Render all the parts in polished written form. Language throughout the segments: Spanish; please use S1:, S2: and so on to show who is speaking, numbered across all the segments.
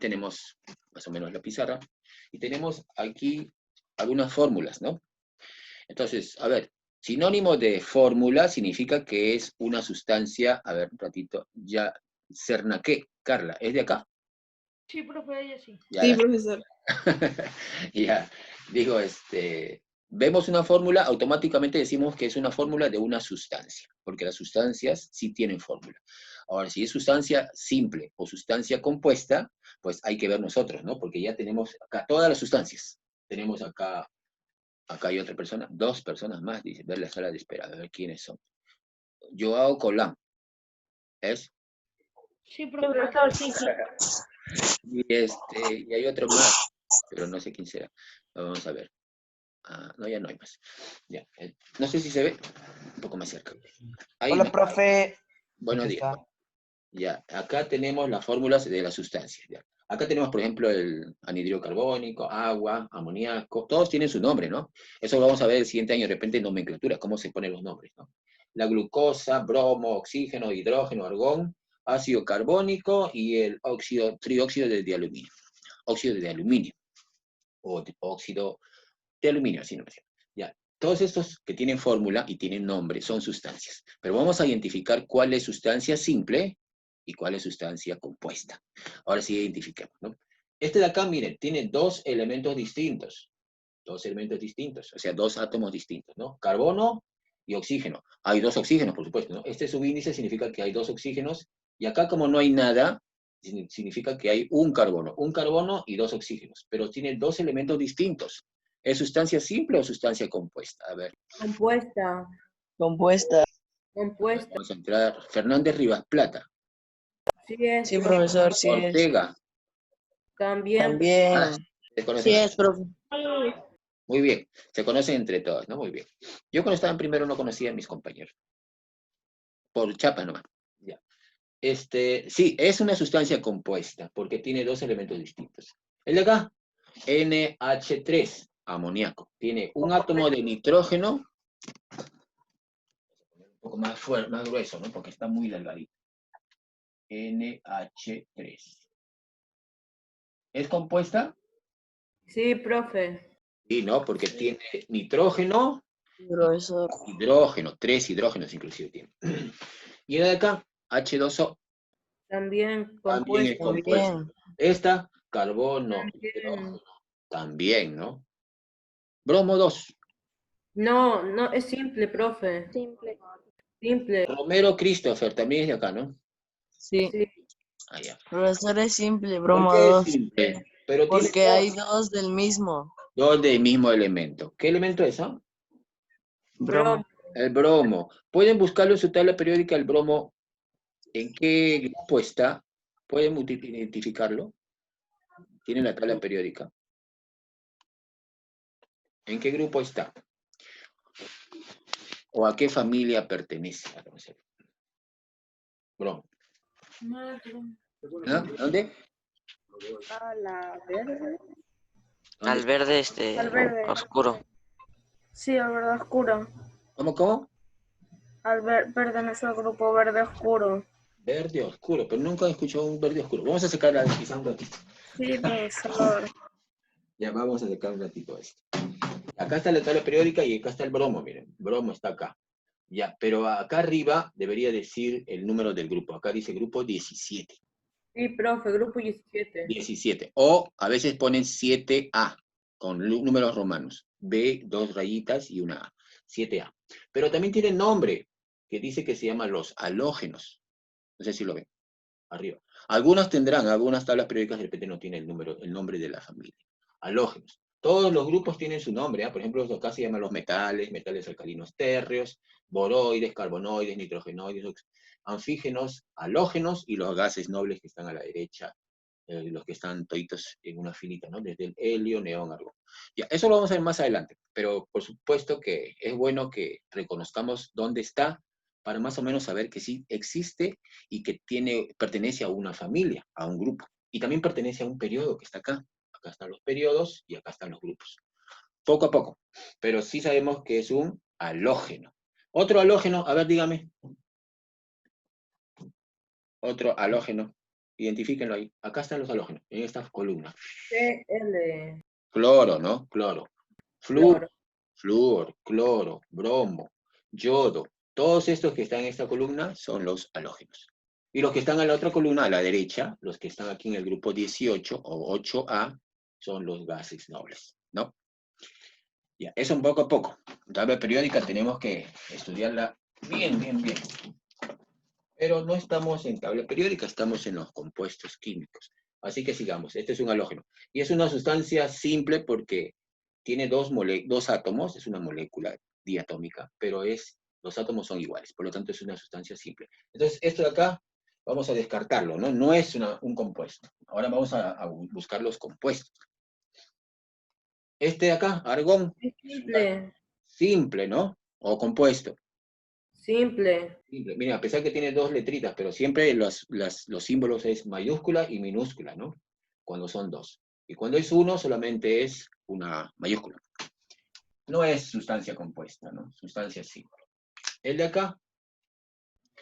S1: tenemos más o menos la pizarra, y tenemos aquí algunas fórmulas, ¿no? Entonces, a ver, sinónimo de fórmula significa que es una sustancia, a ver, un ratito, ya, Cernaqué, Carla, ¿es de acá?
S2: Sí, profe, ella sí.
S1: Ya,
S3: Sí, profesor.
S1: ya, digo, vemos una fórmula, automáticamente decimos que es una fórmula de una sustancia, porque las sustancias sí tienen fórmula. Ahora, si es sustancia simple o sustancia compuesta, pues hay que ver nosotros, ¿no? Porque ya tenemos acá todas las sustancias. Tenemos acá hay otra persona, dos personas más, dice, ver la sala de espera, a ver quiénes son. Joao Colán, ¿es?
S2: Sí, profesor, sí, sí.
S1: Y hay otro más, pero no sé quién será. Vamos a ver. Ah, no, ya no hay más. Ya, no sé si se ve. Un poco más cerca. Ahí,
S4: Hola,
S1: ¿no?
S4: profe.
S1: Buenos
S4: Aquí
S1: días.
S4: está.
S1: Ya, acá tenemos las fórmulas de las sustancias. Ya. Acá tenemos, por ejemplo, el anhidro carbónico, agua, amoníaco. Todos tienen su nombre, ¿no? Eso lo vamos a ver el siguiente año, de repente, en nomenclatura, cómo se ponen los nombres, ¿no? La glucosa, bromo, oxígeno, hidrógeno, argón, ácido carbónico y el trióxido de aluminio. Óxido de aluminio. O óxido de aluminio, así no me llamo. Ya. Todos estos que tienen fórmula y tienen nombre son sustancias. Pero vamos a identificar cuál es sustancia simple y cuál es sustancia compuesta. Ahora sí identifiquemos, ¿no? Este de acá, miren, tiene dos elementos distintos. Dos elementos distintos, o sea, dos átomos distintos, ¿no? Carbono y oxígeno. Hay dos oxígenos, por supuesto, ¿no? Este subíndice significa que hay dos oxígenos, y acá como no hay nada, significa que hay un carbono y dos oxígenos, pero tiene dos elementos distintos. ¿Es sustancia simple o sustancia compuesta? A ver,
S3: Compuesta.
S4: Compuesta.
S3: Compuesta.
S1: vamos a entrar. Fernández Rivas Plata.
S3: Sí es,
S4: Sí,
S3: profe.
S4: profesor, sí es.
S1: Ortega.
S3: También.
S1: Ah,
S4: También.
S1: se conocen.
S4: Sí es, profe.
S1: Muy bien, se conocen entre todos, ¿no? Muy bien. Yo cuando estaba en primero no conocía a mis compañeros. Por chapa nomás. Ya. Sí, es una sustancia compuesta, porque tiene dos elementos distintos. El de acá, NH3, amoníaco. Tiene un átomo de nitrógeno, un poco más fuerte, más grueso, ¿no? Porque está muy delgadito. NH3. ¿Es compuesta?
S3: Sí, profe.
S1: Sí, ¿no? Porque tiene nitrógeno,
S4: Sí, profesor.
S1: hidrógeno, tres hidrógenos inclusive tiene. Y el de acá, H2O,
S3: También
S1: también es
S3: compuesta.
S1: compuesta.
S4: También.
S1: Esta, carbono,
S3: También.
S1: hidrógeno, también, ¿no? Bromo 2.
S3: No, no, es simple, profe.
S2: Simple.
S3: Simple.
S1: Romero Christopher, también es de acá, ¿no?
S4: Sí.
S3: Sí.
S1: Allá.
S4: Profesor es simple,
S1: ¿Por
S4: bromo
S1: qué es
S4: 2.
S1: simple? Pero tiene
S4: Porque hay dos del mismo.
S1: dos del mismo elemento. ¿Qué elemento es eso?
S4: Bromo.
S3: Broma.
S1: El bromo. Pueden buscarlo en su tabla periódica, el bromo, ¿en qué grupo está? ¿Pueden identificarlo? Tienen la tabla periódica. ¿En qué grupo está? ¿O a qué familia pertenece? Bromo. ¿Ah? ¿Dónde?
S2: A la verde.
S1: ¿Dónde
S5: Al
S1: está?
S5: verde
S2: Al verde.
S5: oscuro.
S2: Sí, al verde oscuro.
S1: ¿Cómo?
S2: Pertenece al grupo verde oscuro.
S1: Verde oscuro, pero nunca he escuchado un verde oscuro. Vamos a sacar quizá un ratito.
S2: Sí, profesor.
S1: Ya vamos a sacar un ratito esto. Acá está la tabla periódica y acá está el bromo, miren. Bromo está acá. Ya, pero acá arriba debería decir el número del grupo. Acá dice grupo 17.
S3: Sí, profe, grupo 17.
S1: 17. O a veces ponen 7A con números romanos. B, dos rayitas y una A. 7A. Pero también tiene nombre que dice que se llama los halógenos. No sé si lo ven. Arriba. Algunas tendrán, algunas tablas periódicas de repente no tienen el nombre de la familia. Halógenos. Todos los grupos tienen su nombre, ¿eh? Por ejemplo, acá se llaman los metales alcalinos térreos, boroides, carbonoides, nitrogenoides, anfígenos, halógenos y los gases nobles que están a la derecha, los que están toditos en una filita, ¿no? Desde el helio, neón, argón. Ya, eso lo vamos a ver más adelante, pero por supuesto que es bueno que reconozcamos dónde está para más o menos saber que sí existe y que pertenece a una familia, a un grupo. Y también pertenece a un periodo que está acá. Acá están los periodos y acá están los grupos. Poco a poco. Pero sí sabemos que es un halógeno. Otro halógeno, a ver, dígame. Otro halógeno. Identifíquenlo ahí. Acá están los halógenos, en esta columna.
S3: Cl.
S1: Cloro, ¿no? Cloro.
S3: Cloro.
S1: Flúor, cloro, bromo, yodo. Todos estos que están en esta columna son los halógenos. Y los que están en la otra columna, a la derecha, los que están aquí en el grupo 18 o 8A, son los gases nobles, ¿no? Ya, eso un poco a poco. La tabla periódica tenemos que estudiarla bien, bien, bien. Pero no estamos en tabla periódica, estamos en los compuestos químicos. Así que sigamos. Este es un halógeno. Y es una sustancia simple porque tiene dos átomos, es una molécula diatómica, pero los átomos son iguales. Por lo tanto, es una sustancia simple. Entonces, esto de acá, vamos a descartarlo, ¿no? No es un compuesto. Ahora vamos a buscar los compuestos. Este de acá, argón,
S3: Es simple.
S1: simple, ¿no? O compuesto.
S3: Simple.
S1: Simple. Mira, a pesar que tiene dos letritas, pero siempre los símbolos es mayúscula y minúscula, ¿no? Cuando son dos. Y cuando es uno, solamente es una mayúscula. No es sustancia compuesta, ¿no? Sustancia simple. El de acá.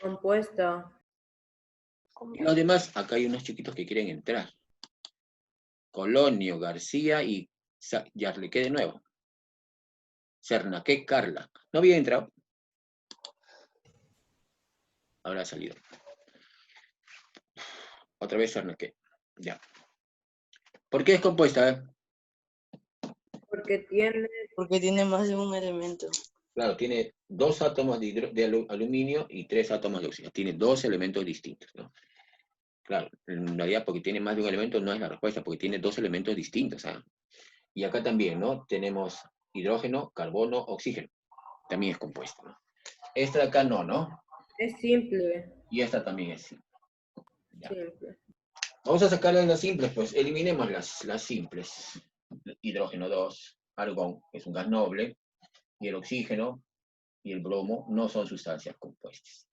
S3: Compuesta.
S1: Y los demás, acá hay unos chiquitos que quieren entrar. Colonio, García y Yarlequé de nuevo. Cernaqué, Carla. No había entrado. Ahora ha salido. Otra vez Cernaqué. Ya. ¿Por qué es compuesta?
S3: Porque tiene
S4: más de un elemento.
S1: Claro, tiene dos átomos de aluminio y tres átomos de oxígeno. Tiene dos elementos distintos, ¿no? Claro, en realidad porque tiene más de un elemento no es la respuesta, porque tiene dos elementos distintos. ¿Ah? Y acá también, ¿no? Tenemos hidrógeno, carbono, oxígeno. También es compuesto, ¿no? Esta de acá no, ¿no?
S3: es simple.
S1: Y esta también es simple. Ya.
S3: Simple.
S1: Vamos a sacarlas las simples, pues eliminemos las simples. Hidrógeno 2, argón, que es un gas noble, y el oxígeno y el bromo no son sustancias compuestas.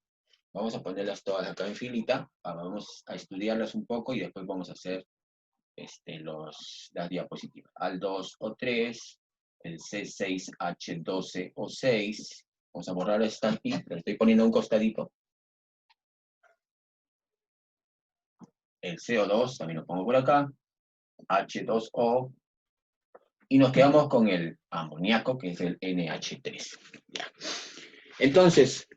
S1: Vamos a ponerlas todas acá en filita, vamos a estudiarlas un poco y después vamos a hacer las diapositivas. Al2O3, el C6H12O6. Vamos a borrar esta aquí, lo estoy poniendo a un costadito. El CO2 también lo pongo por acá. H2O. Y nos quedamos con el amoníaco, que es el NH3. Ya. Entonces,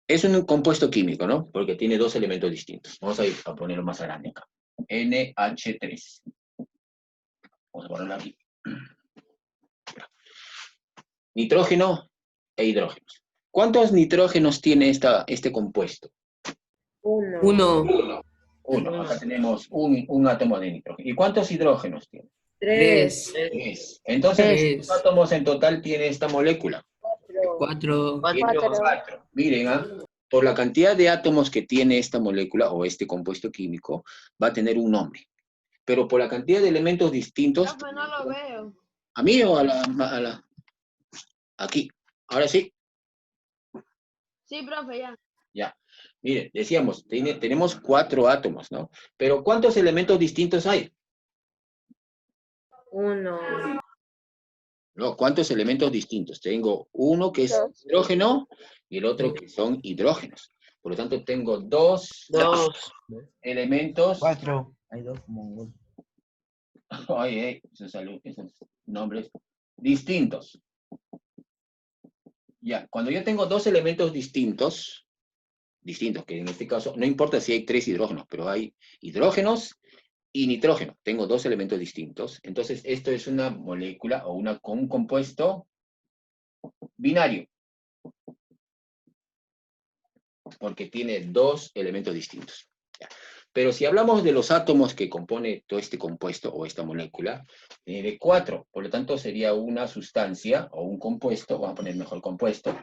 S1: es un compuesto químico, ¿no? Porque tiene dos elementos distintos. Vamos a ir a ponerlo más grande acá. NH3. Vamos a ponerlo aquí. Nitrógeno e hidrógenos. ¿Cuántos nitrógenos tiene este compuesto?
S3: Uno.
S1: Uno. Acá tenemos un átomo de nitrógeno. ¿Y cuántos hidrógenos tiene?
S3: Tres.
S1: Tres. Entonces, ¿cuántos átomos en total tiene esta molécula?
S3: Cuatro.
S1: Tiene cuatro. Miren, por la cantidad de átomos que tiene esta molécula o este compuesto químico, va a tener un nombre. Pero por la cantidad de elementos distintos...
S2: Profe, no lo veo.
S1: ¿A mí o a la... Aquí. Ahora sí.
S2: Sí, profe, ya.
S1: Ya. Miren, decíamos, tenemos cuatro átomos, ¿no? Pero ¿cuántos elementos distintos hay?
S3: Uno.
S1: No, ¿cuántos elementos distintos? Tengo uno que es
S2: Dos.
S1: hidrógeno y el otro que son hidrógenos. Por lo tanto, tengo dos elementos.
S5: Cuatro. Hay dos como
S1: Oye, esos nombres distintos. Ya, cuando yo tengo dos elementos distintos, que en este caso, no importa si hay tres hidrógenos, pero hay hidrógenos y nitrógeno. Tengo dos elementos distintos. Entonces, esto es una molécula o un compuesto binario. Porque tiene dos elementos distintos. Ya. Pero si hablamos de los átomos que compone todo este compuesto o esta molécula, tiene cuatro. Por lo tanto, sería una sustancia o un compuesto, vamos a poner mejor compuesto,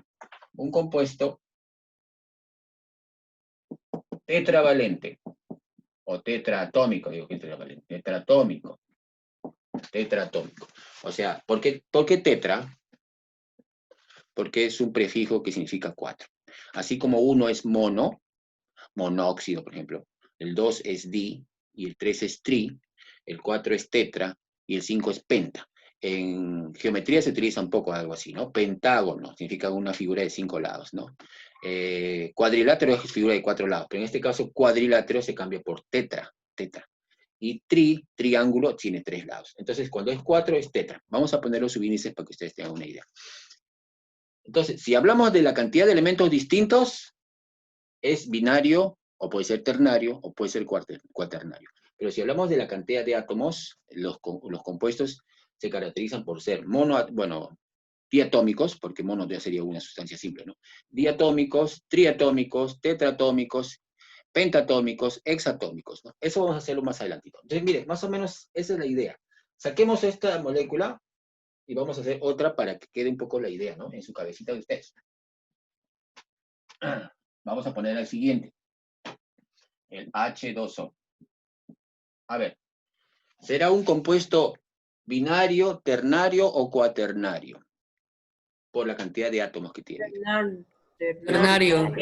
S1: un compuesto tetravalente o tetraatómico, digo que tetravalente, tetratómico. O sea, ¿por qué tetra? Porque es un prefijo que significa cuatro. Así como uno es monóxido, por ejemplo, el 2 es di, y el 3 es tri, el 4 es tetra, y el 5 es penta. En geometría se utiliza un poco algo así, ¿no? Pentágono significa una figura de 5 lados, ¿no? Cuadrilátero es figura de 4 lados, pero en este caso cuadrilátero se cambia por tetra, tetra. Y triángulo, tiene 3 lados. Entonces, cuando es 4, es tetra. Vamos a poner los subíndices para que ustedes tengan una idea. Entonces, si hablamos de la cantidad de elementos distintos, es binario, o puede ser ternario, o puede ser cuaternario. Pero si hablamos de la cantidad de átomos, los compuestos se caracterizan por ser diatómicos, porque mono ya sería una sustancia simple, ¿no? Diatómicos, triatómicos, tetratómicos, pentatómicos, hexatómicos, ¿no? Eso vamos a hacerlo más adelantito. Entonces, miren, más o menos esa es la idea. Saquemos esta molécula y vamos a hacer otra para que quede un poco la idea, ¿no? En su cabecita de ustedes. Vamos a poner al siguiente. El H2O. A ver, ¿será un compuesto binario, ternario o cuaternario? Por la cantidad de átomos que tiene.
S3: Ternario.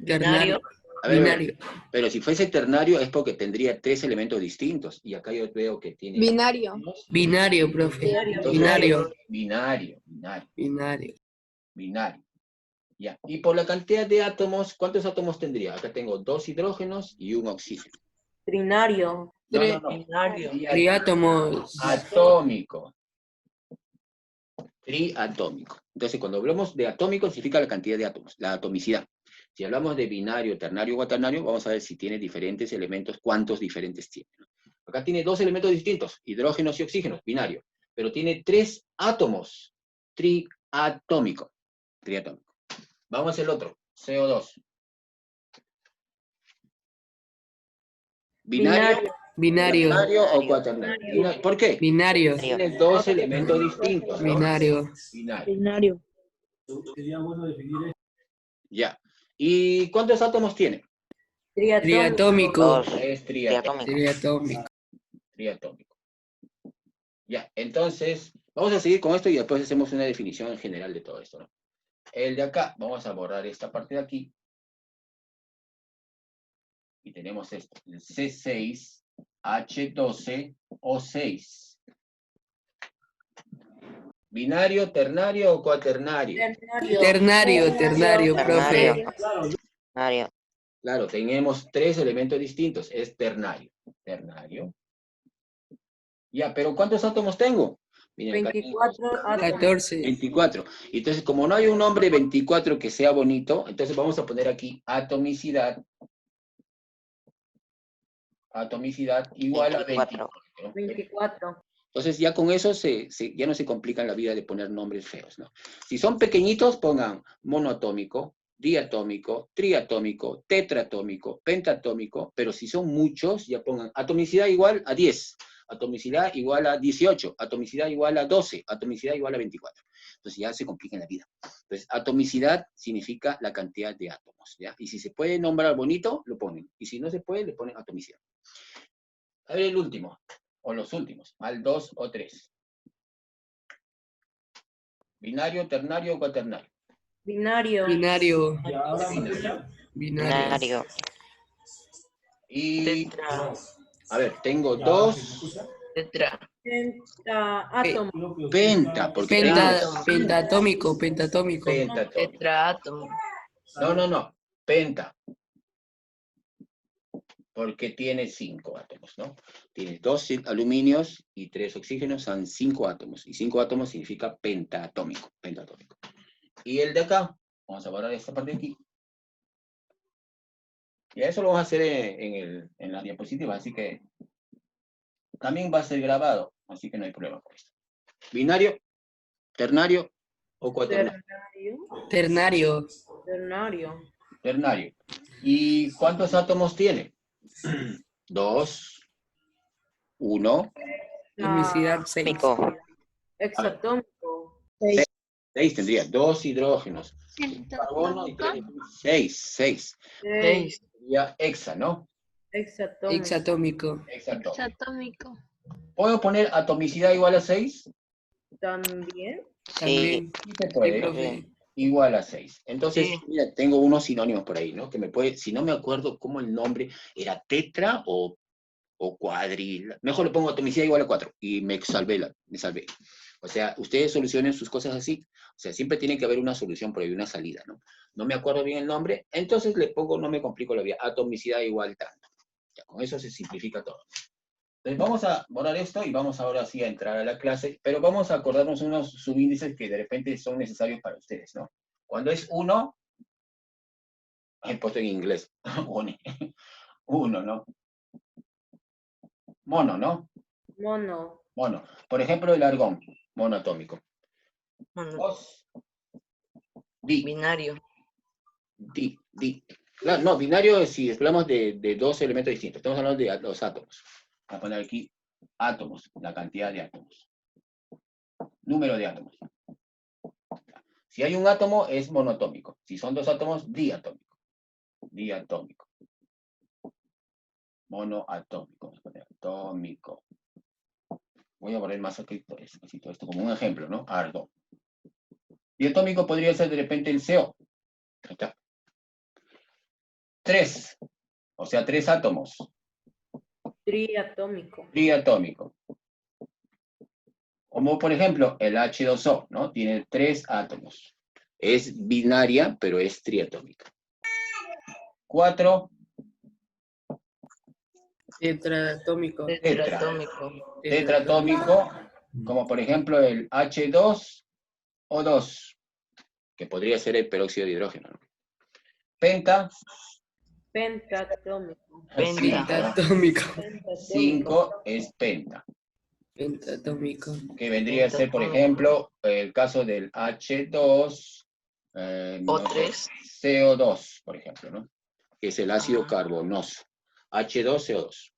S3: Ternario.
S1: A ver,
S3: Binario.
S1: pero si fuese ternario es porque tendría 3 elementos distintos. Y acá yo veo que tiene...
S2: Binario.
S3: Binario, profe.
S1: Entonces,
S3: Binario.
S1: Binario. Ya. Y por la cantidad de átomos, ¿cuántos átomos tendría? Acá tengo 2 hidrógenos y un oxígeno.
S3: Trinario.
S1: No.
S3: Triátomos.
S1: Atómico. Triatómico. Entonces, cuando hablamos de atómico, significa la cantidad de átomos, la atomicidad. Si hablamos de binario, ternario o cuaternario, vamos a ver si tiene diferentes elementos, cuántos diferentes tiene. Acá tiene 2 elementos distintos, hidrógenos y oxígenos, binario. Pero tiene 3 átomos, triatómico. Vamos a hacer el otro, CO2. Binario o cuaternario. ¿Por qué?
S3: Binario.
S1: Tiene 2 elementos distintos, ¿no?
S3: Binario.
S4: Binario.
S1: Ya. ¿Y cuántos átomos tiene?
S3: Triatómico.
S1: Es triatómico. Triatómico. Ya, entonces, vamos a seguir con esto y después hacemos una definición general de todo esto, ¿no? El de acá, vamos a borrar esta parte de aquí. Y tenemos esto, el C6H12O6. ¿Binario, ternario o cuaternario?
S3: Ternario, profe.
S1: Claro, tenemos 3 elementos distintos, es ternario. Ya, pero ¿cuántos átomos tengo? Miren, acá tengo
S3: 14.
S1: 24. Entonces, como no hay un nombre 24 que sea bonito, entonces vamos a poner aquí atomicidad. Atomicidad igual a 24. Entonces ya con eso ya no se complican la vida de poner nombres feos, ¿no? Si son pequeñitos, pongan monoatómico, diatómico, triatómico, tetratómico, pentatómico, pero si son muchos, ya pongan atomicidad igual a 10, atomicidad igual a 18, atomicidad igual a 12, atomicidad igual a 24. Entonces ya se complican la vida. Entonces, atomicidad significa la cantidad de átomos, ¿ya? Y si se puede nombrar bonito, lo ponen. Y si no se puede, le ponen atomicidad. A ver el último, o los últimos, al 2 o 3. Binario, ternario o cuaternario.
S3: Binario.
S1: Y, a ver, tengo 2. Penta, porque
S3: Pentatómico.
S1: Pentatómico. No, penta. Porque tiene 5 átomos, ¿no? Tiene 2 aluminios y 3 oxígenos, son 5 átomos. Y 5 átomos significa pentatómico. Y el de acá, vamos a borrar esta parte de aquí. Y eso lo vamos a hacer en la diapositiva, así que también va a ser grabado, así que no hay problema con esto. Binario, ternario o cuaternario.
S3: Ternario.
S1: ¿Y cuántos átomos tiene? 2, 1.
S3: Atomicidad 6.
S2: Hexatómico.
S1: 6 tendría, 2 hidrógenos. Carbono y 3. 6. Sería hexa, ¿no?
S3: Hexatómico.
S1: ¿Puedo poner atomicidad igual a 6?
S3: También.
S1: Sí se puede.
S3: Profe.
S1: Igual a 6. Entonces, mira, tengo unos sinónimos por ahí, ¿no? Que me puede, si no me acuerdo cómo el nombre, era tetra o cuadril. Mejor le pongo atomicidad igual a 4 y me salvé. O sea, ustedes solucionen sus cosas así. O sea, siempre tiene que haber una solución por ahí, una salida, ¿no? No me acuerdo bien el nombre, entonces le pongo, no me complico la vida, atomicidad igual tanto. Ya, con eso se simplifica todo. Entonces vamos a borrar esto y vamos ahora sí a entrar a la clase, pero vamos a acordarnos unos subíndices que de repente son necesarios para ustedes, ¿no? Cuando es 1, he puesto en inglés, uno, ¿no? Mono, ¿no?
S3: Mono.
S1: Mono. Por ejemplo, el argón, mono atómico.
S4: Mono-
S1: 2, di,
S4: Binario.
S1: di. Claro, no, binario es si hablamos de dos elementos distintos. Estamos hablando de los átomos. Voy a poner aquí átomos, la cantidad de átomos. Número de átomos. Si hay un átomo, es monoatómico. Si son dos átomos, diatómico. Diatómico. Monoatómico. Vamos a poner atómico. Voy a poner más aquí todo esto como un ejemplo, ¿no? Argón. Diatómico podría ser de repente el CO. Ahí está. 3. O sea, 3 átomos.
S3: Triatómico.
S1: Triatómico. Como por ejemplo el H2O, ¿no? Tiene 3 átomos. Es binaria, pero es triatómica. 4.
S3: Tetratómico.
S4: Tetratómico.
S1: Tetratómico, como por ejemplo el H2O2, que podría ser el peróxido de hidrógeno, ¿no? Penta.
S3: Pentatómico.
S4: Pentatómico.
S1: 5 es penta.
S3: Pentatómico.
S1: Que vendría a ser, por ejemplo, el caso del H2,
S4: O3.
S1: CO2, por ejemplo, ¿no? Que es el ácido carbonoso. H2CO2.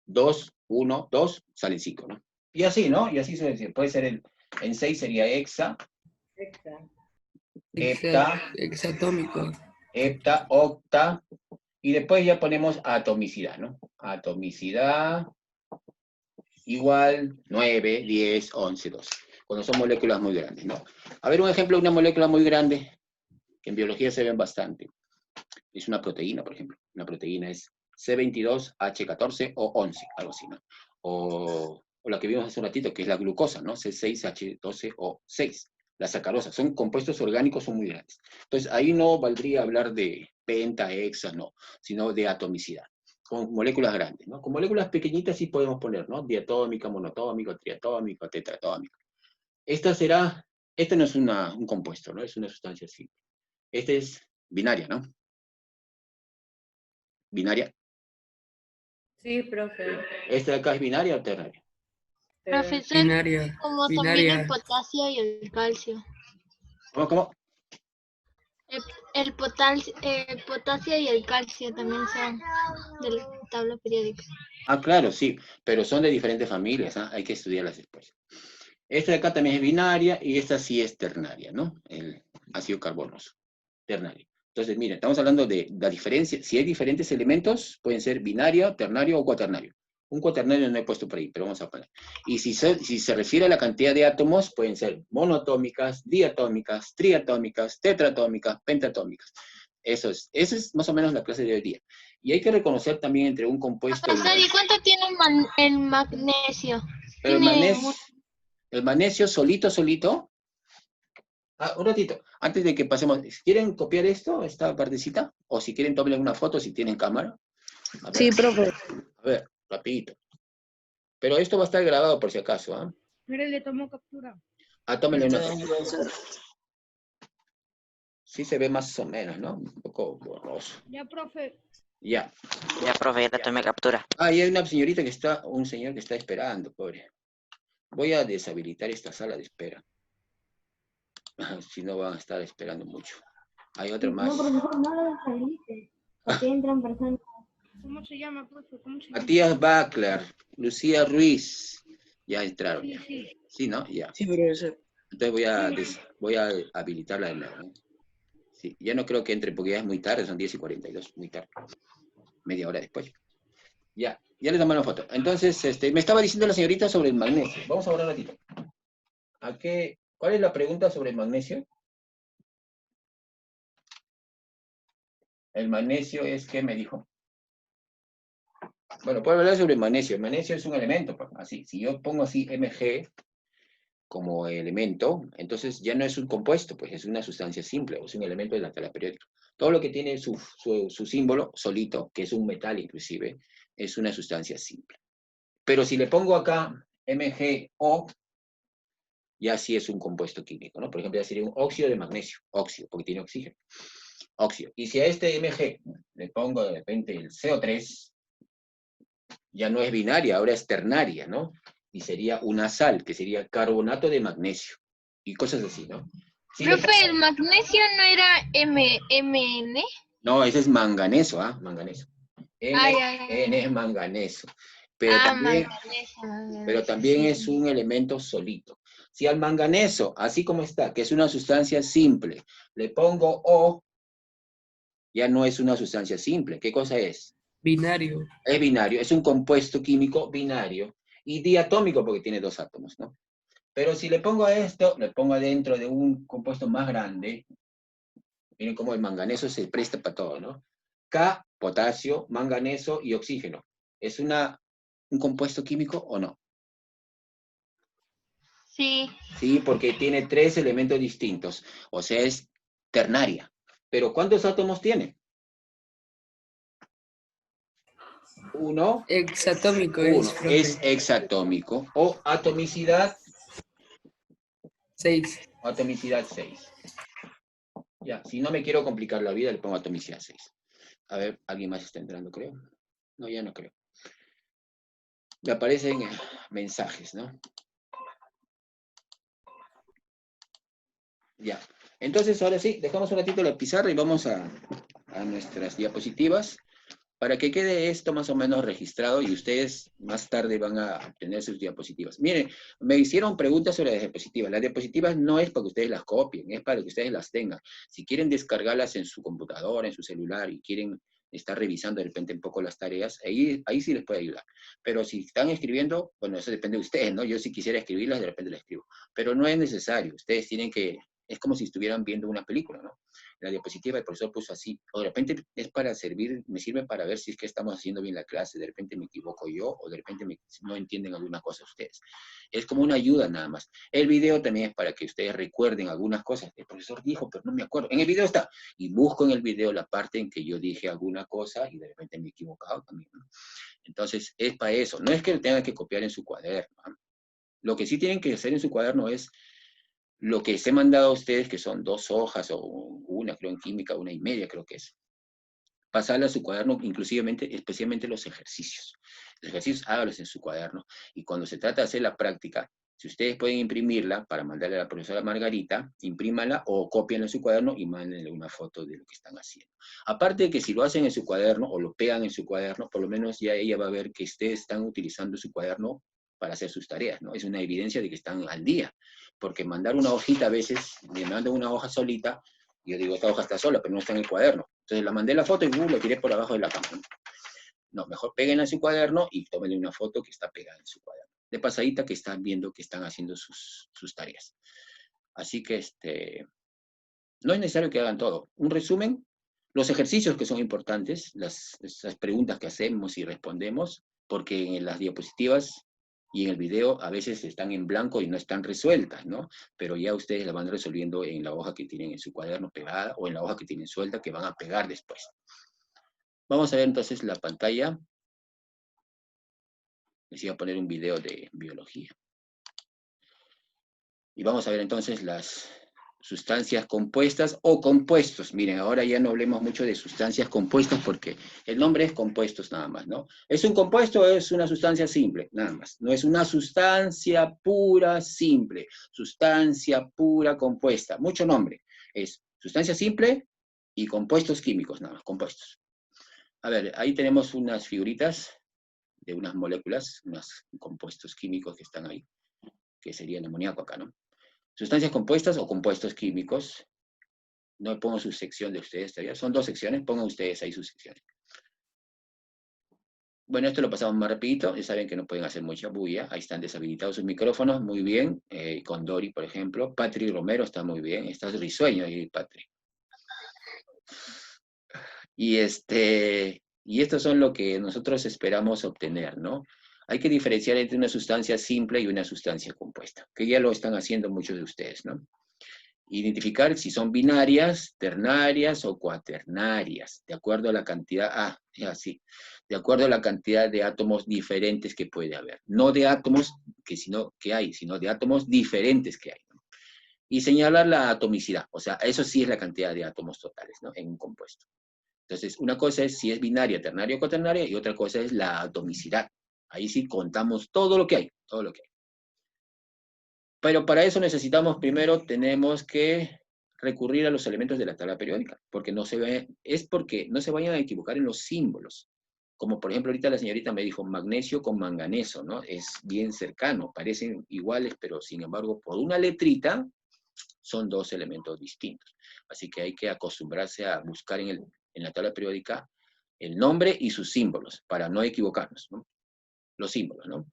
S1: 2, 1, 2, salen 5, ¿no? Y así, ¿no? Y así suele decir. Puede ser en 6 sería hexa,
S3: Hexatómico.
S1: hepta, octa, y después ya ponemos atomicidad, ¿no? Atomicidad igual 9, 10, 11, 12. Cuando son moléculas muy grandes, ¿no? A ver un ejemplo de una molécula muy grande, que en biología se ven bastante. Es una proteína, por ejemplo. Una proteína es C22H14 o 11, algo así, ¿no? O la que vimos hace un ratito, que es la glucosa, ¿no? C6H12O6. La sacarosa. Son compuestos orgánicos, son muy grandes. Entonces, ahí no valdría hablar de penta, hexa, no, sino de atomicidad. Con moléculas grandes, ¿no? Con moléculas pequeñitas sí podemos poner, ¿no? Diatómica, monoatómica, triatómica, tetratómica. Esta no es un compuesto, ¿no? Es una sustancia simple. Esta es binaria, ¿no? Binaria.
S3: Sí, profe.
S1: ¿Esta de acá es binaria o ternaria?
S2: Profesor,
S3: Binaria.
S2: como también el potasio y el calcio.
S1: ¿Cómo?
S2: El potasio y el calcio también son de la tabla periódica.
S1: Ah, claro, sí, pero son de diferentes familias, ¿ah? Hay que estudiarlas después. Esta de acá también es binaria y esta sí es ternaria, ¿no? El ácido carbonoso, ternaria. Entonces, mira, estamos hablando de la diferencia. Si hay diferentes elementos, pueden ser binario, ternario o cuaternario. Un cuaternario no he puesto por ahí, pero vamos a poner. Y si se refiere a la cantidad de átomos, pueden ser monoatómicas, diatómicas, triatómicas, tetratómicas, pentatómicas. Eso es más o menos la clase de hoy día. Y hay que reconocer también entre un compuesto...
S2: Profesor, ¿y cuánto tiene el magnesio?
S1: Pero el magnesio solito... Ah, un ratito, antes de que pasemos, ¿quieren copiar esta partecita? O si quieren, tomen una foto si tienen cámara. A ver,
S4: Sí, profe.
S1: a ver, rapidito. Pero esto va a estar grabado por si acaso, ¿ah?
S2: Mire, le tomo captura.
S1: Ah, tómenle una foto. Sí se ve más o menos, ¿no? Un poco borroso.
S2: Ya, profe.
S1: Ya.
S6: Ya, profe, ya le tomé captura.
S1: Ah, y hay una señorita un señor que está esperando, pobre. Voy a deshabilitar esta sala de espera. Si no van a estar esperando mucho. Hay otro más.
S2: No, profesor, no lo deshabilite. Porque entran personas. ¿Cómo se llama, profe? ¿Cómo se llama?
S1: Matías Baclar, Lucía Ruiz. Ya entraron.
S2: Sí,
S1: Ya.
S2: sí.
S1: Sí, ¿no? Ya.
S4: Sí, profesor.
S1: Entonces voy a habilitarla de nuevo, ¿no? Sí, ya no creo que entre porque ya es muy tarde, son 10:42, muy tarde. Media hora después. Ya le tomé la foto. Entonces, me estaba diciendo la señorita sobre el magnesio. Vamos a hablar un ratito. ¿Cuál es la pregunta sobre el magnesio? El magnesio es, ¿qué me dijo? Bueno, puedo hablar sobre el magnesio. El magnesio es un elemento, pues, así. Si yo pongo así Mg como elemento, entonces ya no es un compuesto, pues es una sustancia simple, o es un elemento de la tabla periódica. Todo lo que tiene su símbolo solito, que es un metal inclusive, es una sustancia simple. Pero si le pongo acá MgO, ya sí es un compuesto químico, ¿no? Por ejemplo, ya sería un óxido de magnesio, óxido, porque tiene oxígeno, óxido. Y si a este Mg le pongo de repente el CO3, ya no es binaria, ahora es ternaria, ¿no? Y sería una sal, que sería carbonato de magnesio, y cosas así, ¿no? Si le
S2: Profe, el magnesio no era MN.
S1: No, ese es manganeso, ¿ah? Manganeso.
S2: Ay, ay, ay.
S1: N es manganeso. Pero
S2: Manganeso.
S1: también
S2: Sí,
S1: es
S2: sí.
S1: un elemento solito. Si al manganeso, así como está, que es una sustancia simple, le pongo O, ya no es una sustancia simple. ¿Qué cosa es?
S3: Binario.
S1: Es binario, es un compuesto químico binario y diatómico porque tiene 2 átomos, ¿no? Pero si le pongo a esto, le pongo adentro de un compuesto más grande, miren cómo el manganeso se presta para todo, ¿no? K, potasio, manganeso y oxígeno. ¿Es un compuesto químico o no?
S2: Sí.
S1: Sí, porque tiene 3 elementos distintos, o sea, es ternaria. Pero ¿cuántos átomos tiene? Uno,
S3: Hexatómico
S1: uno.
S3: profe.
S1: Es hexatómico. O atomicidad
S3: 6.
S1: Atomicidad 6. Ya, si no me quiero complicar la vida, le pongo atomicidad 6. A ver, ¿alguien más está entrando, creo? No, ya no creo. Me aparecen mensajes, ¿no? Ya. Entonces, ahora sí, dejamos un ratito la pizarra y vamos a nuestras diapositivas para que quede esto más o menos registrado y ustedes más tarde van a obtener sus diapositivas. Miren, me hicieron preguntas sobre las diapositivas. Las diapositivas no es para que ustedes las copien, es para que ustedes las tengan. Si quieren descargarlas en su computadora, en su celular y quieren estar revisando de repente un poco las tareas, ahí sí les puede ayudar. Pero si están escribiendo, bueno, eso depende de ustedes, ¿no? Yo si quisiera escribirlas, de repente las escribo. Pero no es necesario. Ustedes tienen que, es como si estuvieran viendo una película, ¿no? La diapositiva el profesor puso así, o de repente es para servir, me sirve para ver si es que estamos haciendo bien la clase, de repente me equivoco yo, o de repente no entienden alguna cosa ustedes. Es como una ayuda nada más. El video también es para que ustedes recuerden algunas cosas. El profesor dijo, pero no me acuerdo. En el video está, y busco en el video la parte en que yo dije alguna cosa y de repente me he equivocado también, ¿no? Entonces, es para eso. No es que lo tengan que copiar en su cuaderno, ¿no? Lo que sí tienen que hacer en su cuaderno es lo que les he mandado a ustedes, que son 2 hojas o una, creo en química, 1.5 creo que es. Pasarla a su cuaderno, inclusivamente, especialmente los ejercicios. Los ejercicios hágalos en su cuaderno. Y cuando se trata de hacer la práctica, si ustedes pueden imprimirla para mandarle a la profesora Margarita, imprímala o cópienla en su cuaderno y mándenle una foto de lo que están haciendo. Aparte de que si lo hacen en su cuaderno o lo pegan en su cuaderno, por lo menos ya ella va a ver que ustedes están utilizando su cuaderno para hacer sus tareas, ¿no? Es una evidencia de que están al día. Porque mandar una hojita a veces, me mandan una hoja solita, y yo digo, esta hoja está sola, pero no está en el cuaderno. Entonces la mandé la foto y lo tiré por abajo de la cama. No, mejor péguenla en su cuaderno y tómenle una foto que está pegada en su cuaderno. De pasadita que están viendo que están haciendo sus tareas. Así que no es necesario que hagan todo. Un resumen, los ejercicios que son importantes, esas preguntas que hacemos y respondemos, porque en las diapositivas y en el video a veces están en blanco y no están resueltas, ¿no? Pero ya ustedes la van resolviendo en la hoja que tienen en su cuaderno pegada o en la hoja que tienen suelta que van a pegar después. Vamos a ver entonces la pantalla. Les iba a poner un video de biología. Y vamos a ver entonces las sustancias compuestas o compuestos. Miren, ahora ya no hablemos mucho de sustancias compuestas porque el nombre es compuestos nada más, ¿no? ¿Es un compuesto o es una sustancia simple? Nada más. No es una sustancia pura simple. Sustancia pura compuesta. Mucho nombre. Es sustancia simple y compuestos químicos, nada más, compuestos. A ver, ahí tenemos unas figuritas de unas moléculas, unos compuestos químicos que están ahí, que sería el amoníaco acá, ¿no? Sustancias compuestas o compuestos químicos. No pongo su sección de ustedes todavía. Son 2 secciones, pongan ustedes ahí sus secciones. Bueno, esto lo pasamos más rapidito. Ya saben que no pueden hacer mucha bulla. Ahí están deshabilitados sus micrófonos, muy bien. Con Dori, por ejemplo. Patri Romero está muy bien. Estás risueño ahí, Patri. Y estos son lo que nosotros esperamos obtener, ¿no? Hay que diferenciar entre una sustancia simple y una sustancia compuesta, que ya lo están haciendo muchos de ustedes, ¿no? Identificar si son binarias, ternarias o cuaternarias, de acuerdo a la cantidad, así, de acuerdo a la cantidad de átomos diferentes que puede haber. No de átomos que hay, sino de átomos diferentes que hay, ¿no? Y señalar la atomicidad, o sea, eso sí es la cantidad de átomos totales, ¿no? En un compuesto. Entonces, una cosa es si es binaria, ternaria o cuaternaria, y otra cosa es la atomicidad. Ahí sí contamos todo lo que hay, todo lo que hay. Pero para eso necesitamos, primero, tenemos que recurrir a los elementos de la tabla periódica, porque porque no se vayan a equivocar en los símbolos. Como por ejemplo ahorita la señorita me dijo magnesio con manganeso, ¿no? Es bien cercano, parecen iguales, pero sin embargo por una letrita son dos elementos distintos. Así que hay que acostumbrarse a buscar en la tabla periódica el nombre y sus símbolos, para no equivocarnos, ¿no? Los símbolos, ¿no?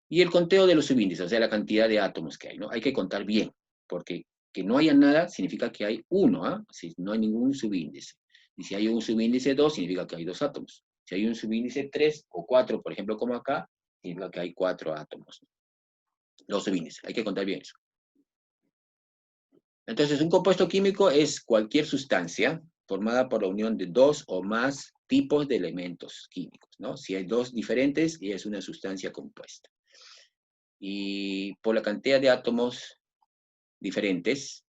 S1: Y el conteo de los subíndices, o sea, la cantidad de átomos que hay, ¿no? Hay que contar bien, porque que no haya nada significa que hay uno, ¿ah? Si no hay ningún subíndice. Y si hay un subíndice 2, significa que hay 2 átomos. Si hay un subíndice 3 o 4, por ejemplo, como acá, significa que hay 4 átomos. Los subíndices, hay que contar bien eso. Entonces, un compuesto químico es cualquier sustancia formada por la unión de 2 o más tipos de elementos químicos, ¿no? Si hay 2 diferentes, es una sustancia compuesta. Y por la cantidad de átomos diferentes,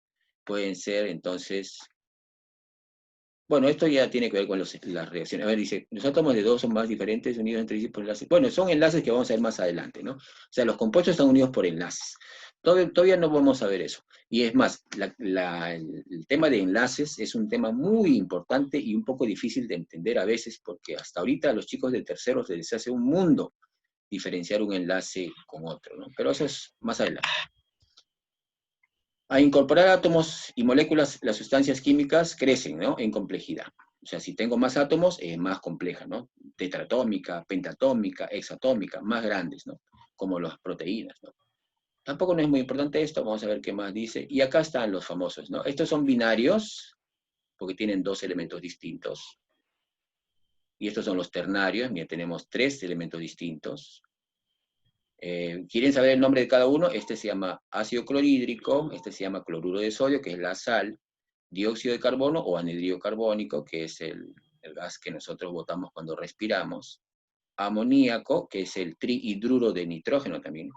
S1: pueden ser entonces, bueno, esto ya tiene que ver con las reacciones. A ver, dice, los átomos de 2 o más diferentes unidos entre sí por enlaces. Bueno, son enlaces que vamos a ver más adelante, ¿no? O sea, los compuestos están unidos por enlaces. Todavía no vamos a ver eso. Y es más, el tema de enlaces es un tema muy importante y un poco difícil de entender a veces, porque hasta ahorita a los chicos de terceros les hace un mundo diferenciar un enlace con otro, ¿no? Pero eso es más adelante. A incorporar átomos y moléculas, las sustancias químicas crecen, ¿no? En complejidad. O sea, si tengo más átomos, es más compleja, ¿no? Tetratómica, pentatómica, hexatómica, más grandes, ¿no? Como las proteínas, ¿no? Tampoco no es muy importante esto, vamos a ver qué más dice. Y acá están los famosos, ¿no? Estos son binarios, porque tienen 2 elementos distintos. Y estos son los ternarios, mira, tenemos 3 elementos distintos. ¿Quieren saber el nombre de cada uno? Este se llama ácido clorhídrico, este se llama cloruro de sodio, que es la sal, dióxido de carbono o anhidrido carbónico, que es el gas que nosotros botamos cuando respiramos, amoníaco, que es el trihidruro de nitrógeno también,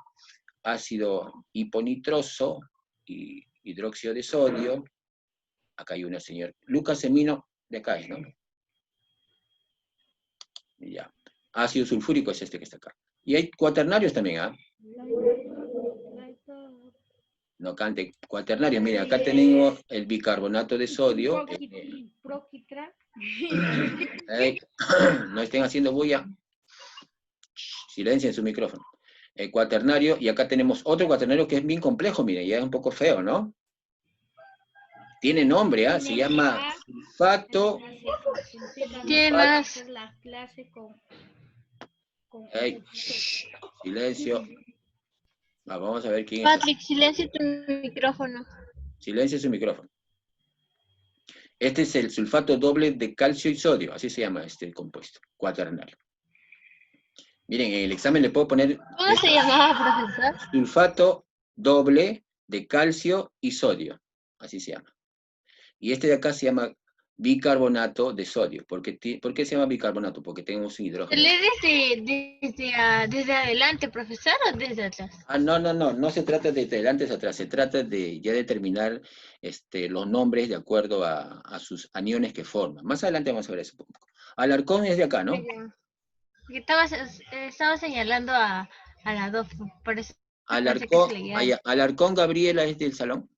S1: ácido hiponitroso y hidróxido de sodio. Acá hay una señora, Lucas Semino, de acá es, ¿no? Ya. Ácido sulfúrico es este que está acá. Y hay cuaternarios también, ¿ah? No cante, cuaternarios. Mire, acá tenemos el bicarbonato de sodio. No estén haciendo bulla. Silencio en su micrófono. El cuaternario, y acá tenemos otro cuaternario que es bien complejo, mire, ya es un poco feo, ¿no? Tiene nombre, ¿ah? Se llama sulfato.
S2: Tiene más.
S1: Silencio. Vamos a ver quién es.
S2: Patrick, silencia tu micrófono.
S1: Silencia su micrófono. Este es el sulfato doble de calcio y sodio, así se llama este compuesto, cuaternario. Miren, en el examen le puedo poner...
S2: ¿Cómo se llamaba, profesor?
S1: Sulfato doble de calcio y sodio, así se llama. Y este de acá se llama bicarbonato de sodio. ¿Por qué se llama bicarbonato? Porque tenemos un hidrógeno.
S2: ¿Se lee desde adelante, profesor, o desde atrás?
S1: No se trata de adelante hacia atrás, se trata de ya determinar los nombres de acuerdo a sus aniones que forman. Más adelante vamos a ver eso un poco. Alarcón es de acá, ¿no?
S2: Estaba señalando a la dos, por eso
S1: Alarcón Gabriela es del salón.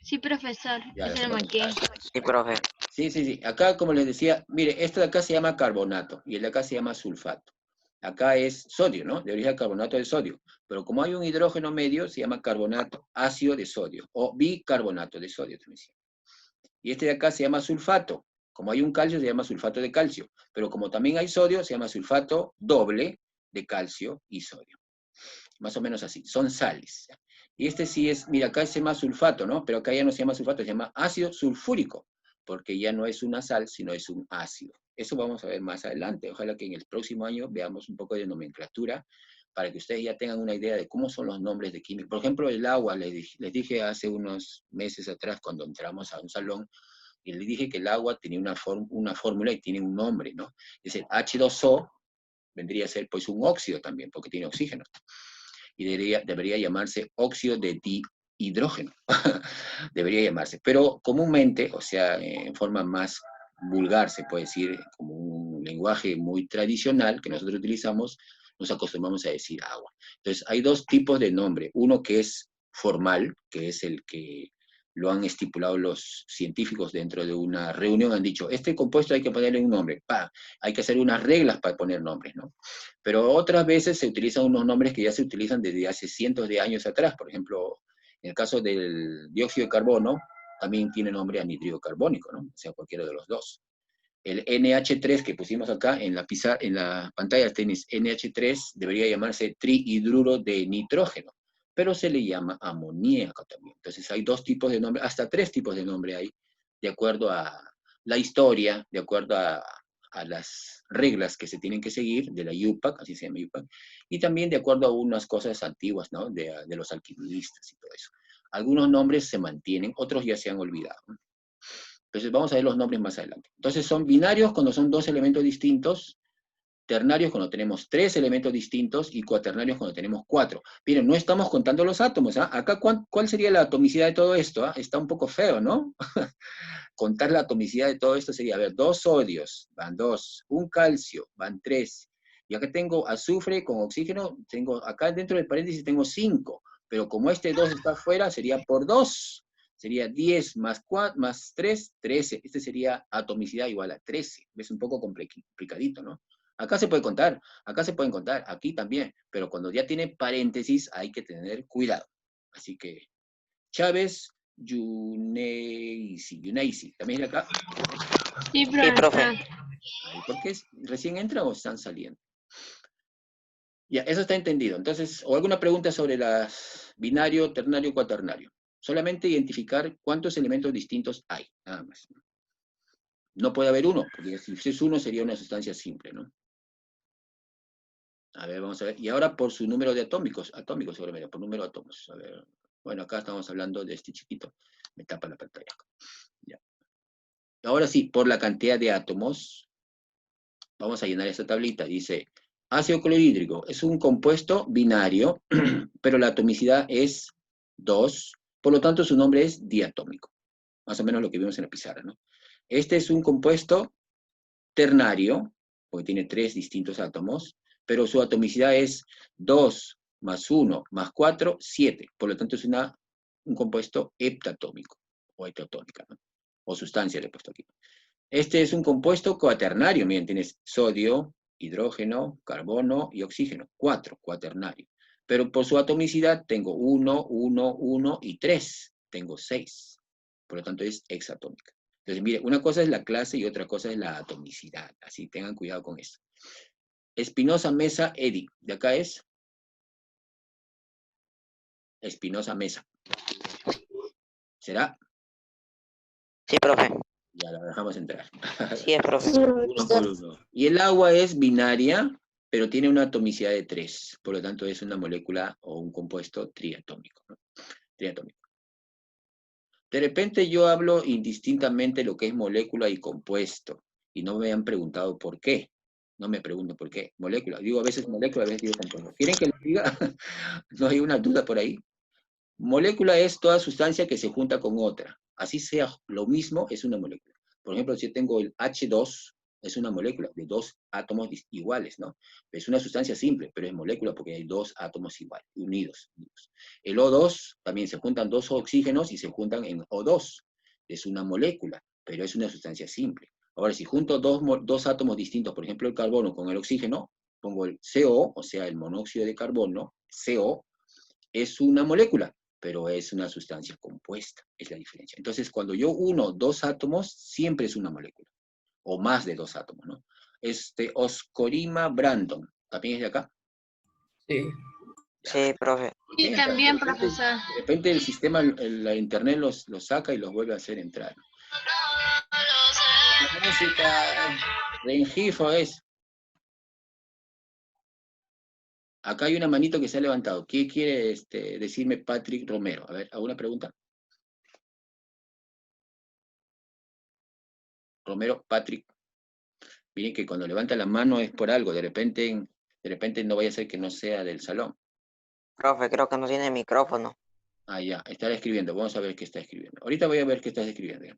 S2: Sí, profesor,
S1: Ya,
S2: eso lo marqué.
S6: Sí, profe.
S1: Sí. Acá, como les decía, mire, esto de acá se llama carbonato y el de acá se llama sulfato. Acá es sodio, ¿no? De origen carbonato de sodio. Pero como hay un hidrógeno medio, se llama carbonato ácido de sodio o bicarbonato de sodio también. Y este de acá se llama sulfato. Como hay un calcio, se llama sulfato de calcio. Pero como también hay sodio, se llama sulfato doble de calcio y sodio. Más o menos así. Son sales. Y este sí es, mira, acá se llama sulfato, ¿no? Pero acá ya no se llama sulfato, se llama ácido sulfúrico, porque ya no es una sal, sino es un ácido. Eso vamos a ver más adelante. Ojalá que en el próximo año veamos un poco de nomenclatura para que ustedes ya tengan una idea de cómo son los nombres de químicos. Por ejemplo, el agua, les dije hace unos meses atrás, cuando entramos a un salón, y les dije que el agua tenía una fórmula y tiene un nombre, ¿no? Es el H2O, vendría a ser pues un óxido también, porque tiene oxígeno. Y debería llamarse óxido de dihidrógeno. Debería llamarse. Pero comúnmente, o sea, en forma más vulgar, se puede decir, como un lenguaje muy tradicional que nosotros utilizamos, nos acostumbramos a decir agua. Entonces, hay dos tipos de nombre. Uno que es formal, que es el que lo han estipulado los científicos dentro de una reunión, han dicho, este compuesto hay que ponerle un nombre, hay que hacer unas reglas para poner nombres, ¿no? Pero otras veces se utilizan unos nombres que ya se utilizan desde hace cientos de años atrás. Por ejemplo, en el caso del dióxido de carbono, también tiene nombre anhídrido carbónico, ¿no? O sea, cualquiera de los dos. El NH3 que pusimos acá en la pantalla, tenis NH3, debería llamarse trihidruro de nitrógeno, pero se le llama amoníaco también. Entonces hay dos tipos de nombre, hasta tres tipos de nombre hay, de acuerdo a la historia, de acuerdo a las reglas que se tienen que seguir de la IUPAC, así se llama IUPAC, y también de acuerdo a unas cosas antiguas, ¿no? De los alquimistas y todo eso. Algunos nombres se mantienen, otros ya se han olvidado, ¿no? Entonces vamos a ver los nombres más adelante. Entonces son binarios cuando son dos elementos distintos, ternarios cuando tenemos tres elementos distintos y cuaternarios cuando tenemos cuatro. Miren, no estamos contando los átomos, ¿ah? Acá, ¿cuál sería la atomicidad de todo esto? ¿Ah? Está un poco feo, ¿no? Contar la atomicidad de todo esto sería, a ver, 2 sodios, van 2, un calcio, van 3, y acá tengo azufre con oxígeno, tengo, acá dentro del paréntesis tengo 5, pero como este 2 está afuera, sería por 2, sería 10 más 4, más 3, 13, este sería atomicidad igual a 13, es un poco complicadito, ¿no? Acá se puede contar, acá se pueden contar, aquí también, pero cuando ya tiene paréntesis hay que tener cuidado. Así que, Chávez, Yuneisi, ¿también es de acá?
S2: Sí,
S6: Sí, profe.
S1: ¿Por qué recién entra o están saliendo? Ya, eso está entendido. Entonces, ¿o alguna pregunta sobre las binario, ternario, cuaternario? Solamente identificar cuántos elementos distintos hay, nada más. No puede haber uno, porque si es uno sería una sustancia simple, ¿no? A ver, vamos a ver. Y ahora por su número de atómicos seguramente, por número de átomos. A ver, bueno, acá estamos hablando de este chiquito. Me tapa la pantalla. Ya. Ahora sí, por la cantidad de átomos, vamos a llenar esta tablita. Dice, ácido clorhídrico es un compuesto binario, pero la atomicidad es 2, por lo tanto su nombre es diatómico. Más o menos lo que vimos en la pizarra, ¿no? Este es un compuesto ternario, porque tiene 3 distintos átomos, pero su atomicidad es 2 más 1 más 4, 7. Por lo tanto es un compuesto heptatómico, o heptatónica, ¿no? O sustancia le he puesto aquí. Este es un compuesto cuaternario, miren, tienes sodio, hidrógeno, carbono y oxígeno, 4, cuaternario. Pero por su atomicidad tengo 1, 1, 1 y 3, tengo 6. Por lo tanto es hexatómica. Entonces, mire, una cosa es la clase y otra cosa es la atomicidad. Así, tengan cuidado con eso. Espinosa Mesa Eddy. De acá es Espinosa Mesa. ¿Será?
S6: Sí, profe.
S1: Ya la dejamos entrar.
S6: Sí, es profe.
S1: Uno por uno. Y el agua es binaria, pero tiene una atomicidad de 3. Por lo tanto, es una molécula o un compuesto triatómico, ¿no? Triatómico. De repente yo hablo indistintamente lo que es molécula y compuesto. Y no me han preguntado por qué. No me pregunto por qué. Molécula. Digo a veces molécula, a veces digo compuesto. ¿Quieren que les diga? ¿No hay una duda por ahí? Molécula es toda sustancia que se junta con otra. Así sea lo mismo, es una molécula. Por ejemplo, si yo tengo el H2, es una molécula de 2 átomos iguales, ¿no? Es una sustancia simple, pero es molécula porque hay 2 átomos iguales, unidos. El O2, también se juntan 2 oxígenos y se juntan en O2. Es una molécula, pero es una sustancia simple. Ahora, si junto dos átomos distintos, por ejemplo, el carbono con el oxígeno, pongo el CO, o sea, el monóxido de carbono, CO, es una molécula, pero es una sustancia compuesta, es la diferencia. Entonces, cuando yo uno 2 átomos, siempre es una molécula, o más de 2 átomos, ¿no? Oscorima Brandon, ¿también es de acá?
S3: Sí.
S6: Sí, profe.
S2: Sí, también, profesor.
S1: De repente el sistema, la internet los saca y los vuelve a hacer entrar. La música, Rengifo es. Acá hay una manito que se ha levantado. ¿Qué quiere decirme Patrick Romero? A ver, ¿alguna pregunta? Romero, Patrick. Miren que cuando levanta la mano es por algo. De repente no vaya a ser que no sea del salón.
S6: Profe, creo que no tiene micrófono.
S1: Ah, ya, está escribiendo. Vamos a ver qué está escribiendo. Ahorita voy a ver qué está escribiendo.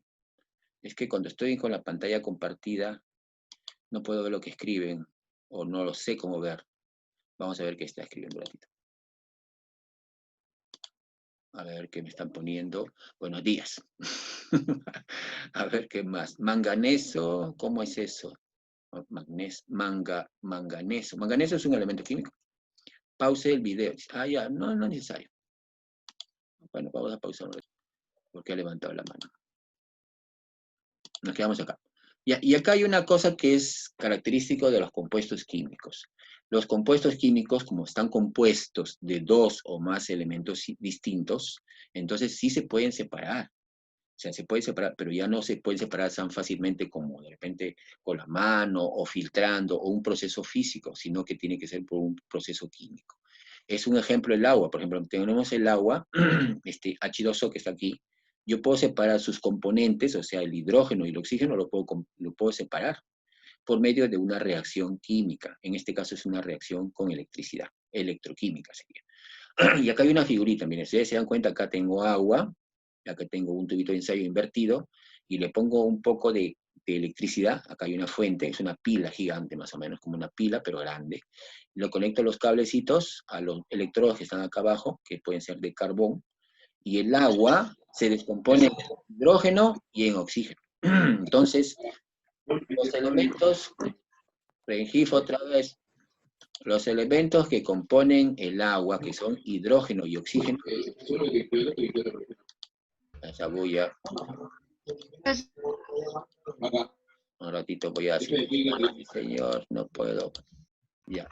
S1: Es que cuando estoy con la pantalla compartida, no puedo ver lo que escriben, o no lo sé cómo ver. Vamos a ver qué está escribiendo un ratito. A ver qué me están poniendo. Buenos días. A ver qué más. Manganeso, ¿cómo es eso? Manganeso. Manganeso es un elemento químico. Pause el video. Ah, ya, no es necesario. Bueno, vamos a pausar un ratito, porque ha levantado la mano. Nos quedamos acá. Y acá hay una cosa que es característico de los compuestos químicos. Los compuestos químicos, como están compuestos de dos o más elementos distintos, entonces sí se pueden separar. O sea, se puede separar, pero ya no se puede separar tan fácilmente como de repente con la mano o filtrando o un proceso físico, sino que tiene que ser por un proceso químico. Es un ejemplo el agua. Por ejemplo, tenemos el agua, este H2O que está aquí. Yo puedo separar sus componentes, o sea, el hidrógeno y el oxígeno lo puedo separar por medio de una reacción química. En este caso es una reacción con electricidad, electroquímica sería. Y acá hay una figurita, miren, ustedes se dan cuenta, acá tengo agua, acá tengo un tubito de ensayo invertido, y le pongo un poco de electricidad, acá hay una fuente, es una pila gigante más o menos, como una pila, pero grande. Lo conecto los cablecitos a los electrodos que están acá abajo, que pueden ser de carbón, y el agua se descompone en hidrógeno y en oxígeno. Entonces, los elementos, Rengifo otra vez, los elementos que componen el agua, que son hidrógeno y oxígeno, esa bulla, un ratito voy a hacer, señor, no puedo, ya.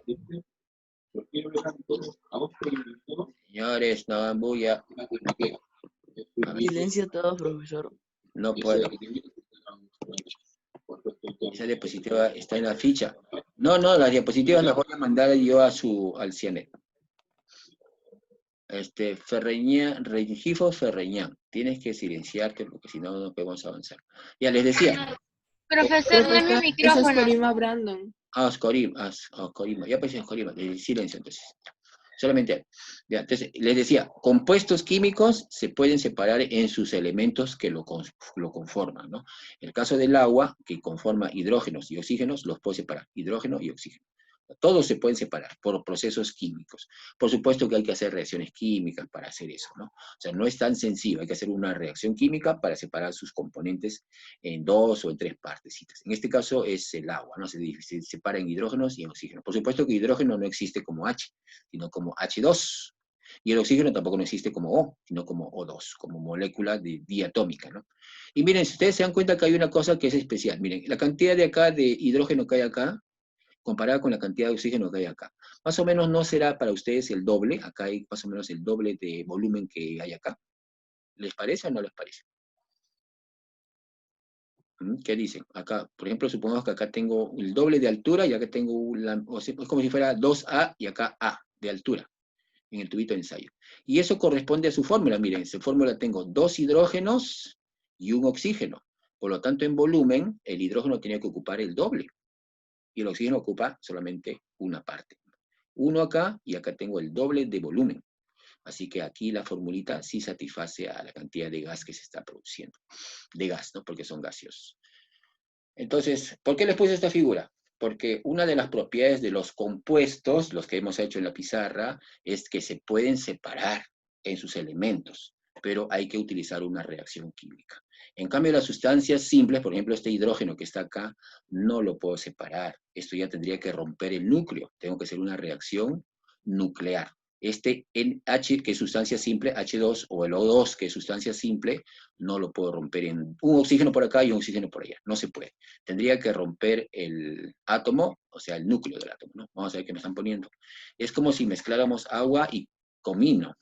S1: Señores, no hagan bulla.
S4: Silencio todo, profesor.
S1: No puedo. Esa diapositiva está en la ficha. No, las diapositivas las voy a mandar yo al CIANET. Rengifo Ferreñán. Tienes que silenciarte porque si no, no podemos avanzar. Ya les decía.
S2: Profesor, no es mi micrófono.
S3: Es Corima Brandon.
S1: Oscorima. Ya apareció Oscorima. Silencio entonces. Solamente. Ya, entonces, les decía, compuestos químicos se pueden separar en sus elementos que lo conforman, ¿no? En el caso del agua, que conforma hidrógenos y oxígenos, los puedo separar, hidrógeno y oxígeno. Todos se pueden separar por procesos químicos. Por supuesto que hay que hacer reacciones químicas para hacer eso, ¿no? O sea, no es tan sencillo, hay que hacer una reacción química para separar sus componentes en dos o en tres partecitas. En este caso es el agua, ¿no? Se separa en hidrógenos y en oxígeno. Por supuesto que hidrógeno no existe como H, sino como H2. Y el oxígeno tampoco no existe como O, sino como O2, como molécula diatómica, ¿no? Y miren, si ustedes se dan cuenta que hay una cosa que es especial. Miren, la cantidad de acá de hidrógeno que hay acá, comparada con la cantidad de oxígeno que hay acá. Más o menos no será para ustedes el doble, acá hay más o menos el doble de volumen que hay acá. ¿Les parece o no les parece? ¿Qué dicen? Acá, por ejemplo, supongamos que acá tengo el doble de altura y acá tengo, o sea, es como si fuera 2A y acá A de altura en el tubito de ensayo. Y eso corresponde a su fórmula. Miren, en su fórmula tengo 2 hidrógenos y un oxígeno. Por lo tanto, en volumen, el hidrógeno tiene que ocupar el doble. Y el oxígeno ocupa solamente una parte. Uno acá, y acá tengo el doble de volumen. Así que aquí la formulita sí satisface a la cantidad de gas que se está produciendo. De gas, ¿no? Porque son gaseosos. Entonces, ¿por qué les puse esta figura? Porque una de las propiedades de los compuestos, los que hemos hecho en la pizarra, es que se pueden separar en sus elementos, pero hay que utilizar una reacción química. En cambio, las sustancias simples, por ejemplo, este hidrógeno que está acá, no lo puedo separar. Esto ya tendría que romper el núcleo. Tengo que hacer una reacción nuclear. Este NH, que es sustancia simple, H2, o el O2, que es sustancia simple, no lo puedo romper en un oxígeno por acá y un oxígeno por allá. No se puede. Tendría que romper el átomo, o sea, el núcleo del átomo, ¿no? Vamos a ver qué me están poniendo. Es como si mezcláramos agua y comino.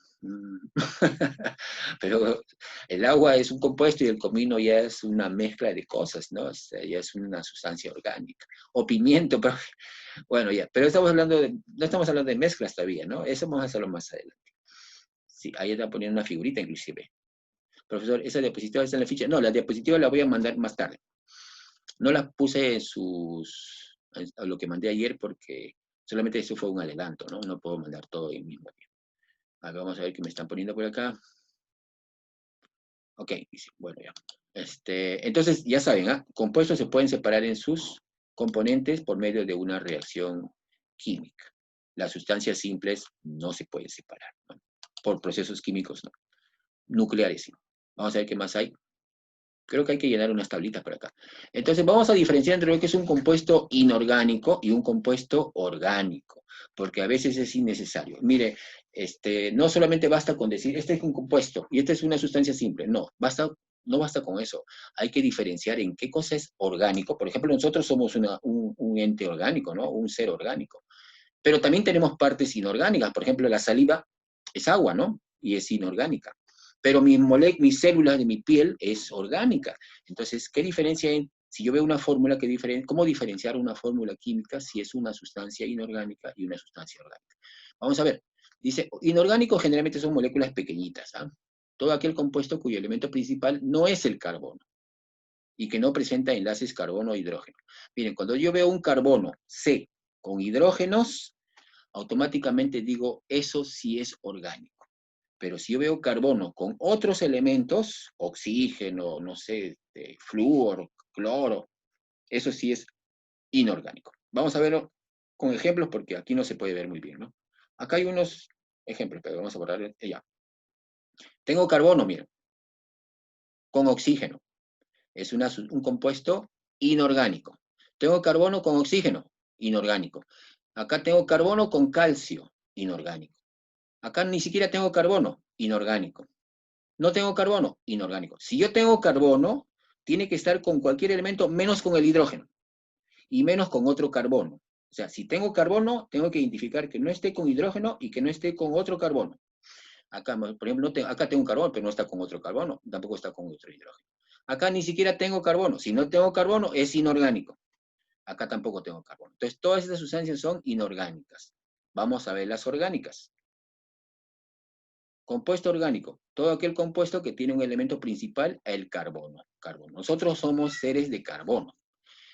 S1: Pero el agua es un compuesto y el comino ya es una mezcla de cosas, ¿no? O sea, ya es una sustancia orgánica. O pimiento, pero bueno, ya. Pero no estamos hablando de mezclas todavía, ¿no? Eso vamos a hacerlo más adelante. Sí, ahí está poniendo una figurita inclusive. Profesor, ¿esa diapositiva está en la ficha? No, la diapositiva la voy a mandar más tarde. No las puse a lo que mandé ayer porque solamente eso fue un adelanto, ¿no? No puedo mandar todo el mismo día. A ver, vamos a ver qué me están poniendo por acá. Ok, bueno, ya. Entonces, ya saben, compuestos se pueden separar en sus componentes por medio de una reacción química. Las sustancias simples no se pueden separar, ¿no? Por procesos químicos, no. Nucleares, sí. Vamos a ver qué más hay. Creo que hay que llenar unas tablitas por acá. Entonces, vamos a diferenciar entre lo que es un compuesto inorgánico y un compuesto orgánico, porque a veces es innecesario. Mire, no solamente basta con decir, este es un compuesto y esta es una sustancia simple. No basta con eso. Hay que diferenciar en qué cosa es orgánico. Por ejemplo, nosotros somos un ente orgánico, ¿no? Un ser orgánico. Pero también tenemos partes inorgánicas. Por ejemplo, la saliva es agua, ¿no? Y es inorgánica. Pero mis células de mi piel es orgánica. Entonces, ¿qué diferencia hay? Si yo veo una fórmula, ¿cómo diferenciar una fórmula química si es una sustancia inorgánica y una sustancia orgánica? Vamos a ver. Dice, inorgánico generalmente son moléculas pequeñitas, ¿ah? Todo aquel compuesto cuyo elemento principal no es el carbono y que no presenta enlaces carbono-hidrógeno. Miren, cuando yo veo un carbono C con hidrógenos, automáticamente digo, eso sí es orgánico. Pero si yo veo carbono con otros elementos, oxígeno, no sé, flúor, cloro, eso sí es inorgánico. Vamos a verlo con ejemplos porque aquí no se puede ver muy bien, ¿no? Acá hay unos ejemplos, pero vamos a borrar ya. Tengo carbono, miren, con oxígeno. Es un compuesto inorgánico. Tengo carbono con oxígeno, inorgánico. Acá tengo carbono con calcio, inorgánico. Acá ni siquiera tengo carbono, inorgánico. No tengo carbono, inorgánico. Si yo tengo carbono, tiene que estar con cualquier elemento menos con el hidrógeno y menos con otro carbono. O sea, si tengo carbono, tengo que identificar que no esté con hidrógeno y que no esté con otro carbono. Acá, por ejemplo, acá tengo un carbono, pero no está con otro carbono, tampoco está con otro hidrógeno. Acá ni siquiera tengo carbono. Si no tengo carbono, es inorgánico. Acá tampoco tengo carbono. Entonces, todas estas sustancias son inorgánicas. Vamos a ver las orgánicas. Compuesto orgánico, todo aquel compuesto que tiene un elemento principal, el carbono. Nosotros somos seres de carbono.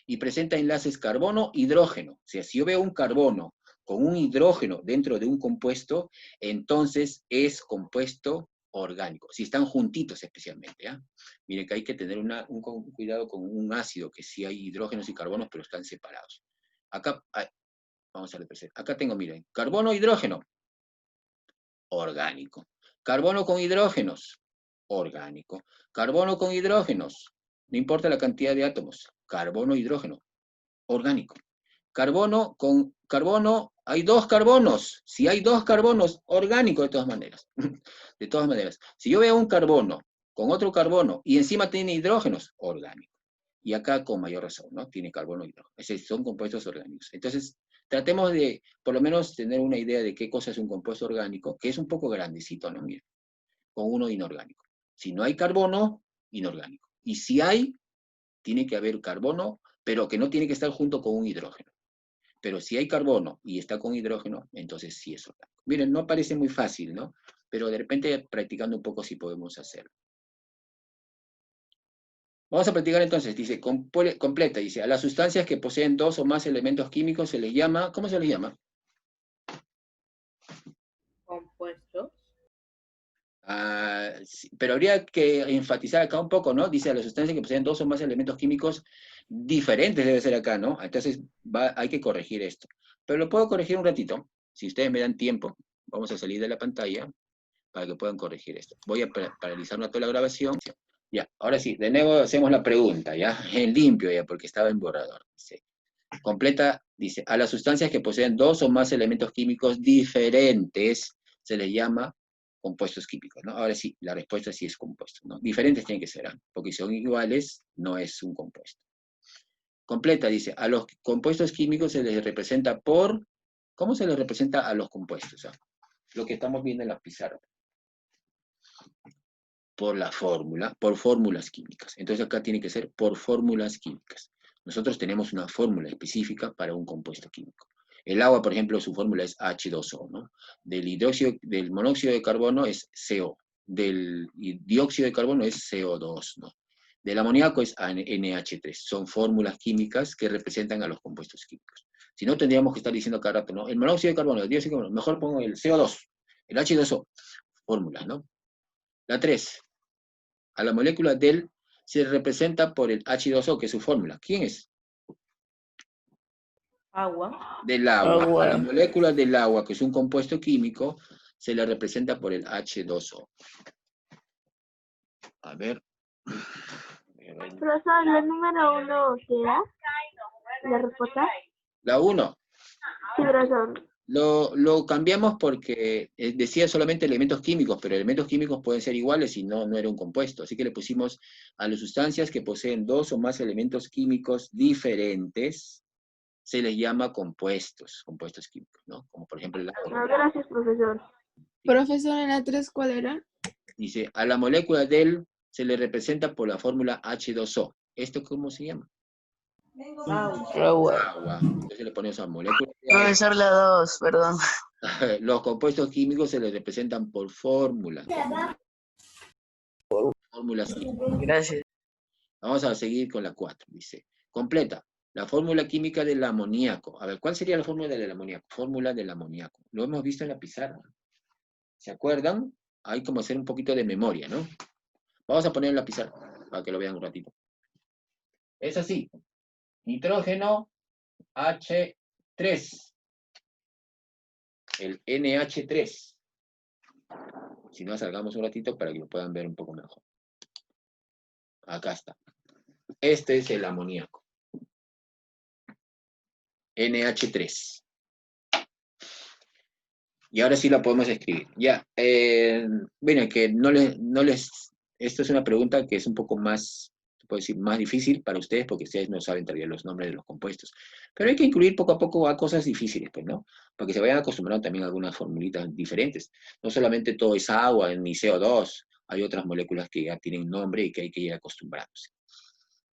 S1: Y presenta enlaces carbono-hidrógeno. O sea, si yo veo un carbono con un hidrógeno dentro de un compuesto, entonces es compuesto orgánico. Si están juntitos especialmente, ¿ya? Miren que hay que tener un cuidado con un ácido, que sí hay hidrógenos y carbonos, pero están separados. Acá, vamos a representar. Acá tengo, miren, carbono-hidrógeno, orgánico. Carbono con hidrógenos, orgánico. Carbono con hidrógenos, no importa la cantidad de átomos. Carbono, hidrógeno, orgánico. Carbono con carbono, hay dos carbonos. Si hay dos carbonos, orgánico de todas maneras. De todas maneras. Si yo veo un carbono con otro carbono y encima tiene hidrógenos, orgánico. Y acá con mayor razón, ¿no? Tiene carbono y hidrógeno. Son compuestos orgánicos. Entonces, tratemos de, por lo menos, tener una idea de qué cosa es un compuesto orgánico, que es un poco grandecito, ¿no? Miren, con uno inorgánico. Si no hay carbono, inorgánico. Y si hay, tiene que haber carbono, pero que no tiene que estar junto con un hidrógeno. Pero si hay carbono y está con hidrógeno, entonces sí es orgánico. Miren, no parece muy fácil, ¿no? Pero de repente, practicando un poco, sí podemos hacerlo. Vamos a practicar entonces, dice, completa, dice, a las sustancias que poseen dos o más elementos químicos se les llama, ¿cómo se les llama?
S3: Compuestos.
S1: Sí, pero habría que enfatizar acá un poco, ¿no? Dice, a las sustancias que poseen dos o más elementos químicos diferentes debe ser acá, ¿no? Entonces hay que corregir esto. Pero lo puedo corregir un ratito, si ustedes me dan tiempo. Vamos a salir de la pantalla para que puedan corregir esto. Voy a paralizar una toda la grabación. Ya, ahora sí, de nuevo hacemos la pregunta, ¿ya? En limpio ya, porque estaba en borrador. Dice, completa, dice, a las sustancias que poseen dos o más elementos químicos diferentes se les llama compuestos químicos, ¿no? Ahora sí, la respuesta sí es compuesto, ¿no? Diferentes tienen que ser, ¿eh? Porque si son iguales, no es un compuesto. Completa, dice, a los compuestos químicos se les representa por, ¿cómo se les representa a los compuestos? lo que estamos viendo en la pizarra. Por la fórmula, por fórmulas químicas. Entonces acá tiene que ser por fórmulas químicas. Nosotros tenemos una fórmula específica para un compuesto químico. El agua, por ejemplo, su fórmula es H2O, ¿no? Del monóxido de carbono es CO. Del dióxido de carbono es CO2, ¿no? Del amoníaco es NH3. Son fórmulas químicas que representan a los compuestos químicos. Si no, tendríamos que estar diciendo cada rato, ¿no? El monóxido de carbono, el dióxido de carbono, mejor pongo el CO2, el H2O. Fórmulas, ¿no? La 3. A la molécula del se representa por el H2O, que es su fórmula. ¿Quién es?
S3: Agua.
S1: Del agua.
S4: Agua.
S1: A la molécula del agua, que es un compuesto químico, se le representa por el H2O. A ver.
S2: Profesor, la número 1, ¿qué era? ¿La respuesta?
S1: La 1.
S2: Sí, profesor.
S1: Lo cambiamos porque decía solamente elementos químicos, pero elementos químicos pueden ser iguales y no era un compuesto. Así que le pusimos a las sustancias que poseen 2 o más elementos químicos diferentes, se les llama compuestos químicos, ¿no? Como por ejemplo el agua.
S2: Gracias, profesor.
S7: Profesor, ¿en la 3 cuál era?
S1: Dice, a la molécula del se le representa por la fórmula H2O. ¿Esto cómo se llama?
S4: Agua.
S1: Agua. Entonces le ponemos a molécula de agua.
S4: Profesor, la 2, perdón.
S1: Los compuestos químicos se les representan por fórmulas. Fórmulas químicas.
S4: Gracias.
S1: Vamos a seguir con la 4. Dice, completa. La fórmula química del amoníaco. A ver, ¿cuál sería la fórmula del amoníaco? Fórmula del amoníaco. Lo hemos visto en la pizarra. ¿Se acuerdan? Hay como hacer un poquito de memoria, ¿no? Vamos a poner en la pizarra para que lo vean un ratito. Es así. Nitrógeno H3. El NH3. Si no, salgamos un ratito para que lo puedan ver un poco mejor. Acá está. Este es el amoníaco. NH3. Y ahora sí la podemos escribir. Ya. Bueno, que no les... Esto es una pregunta que es un poco más, se puede decir, más difícil para ustedes porque ustedes no saben todavía los nombres de los compuestos. Pero hay que incluir poco a poco a cosas difíciles, pues, ¿no? Para que se vayan acostumbrando también a algunas formulitas diferentes. No solamente todo es agua, ni CO2. Hay otras moléculas que ya tienen nombre y que hay que ir acostumbrándose.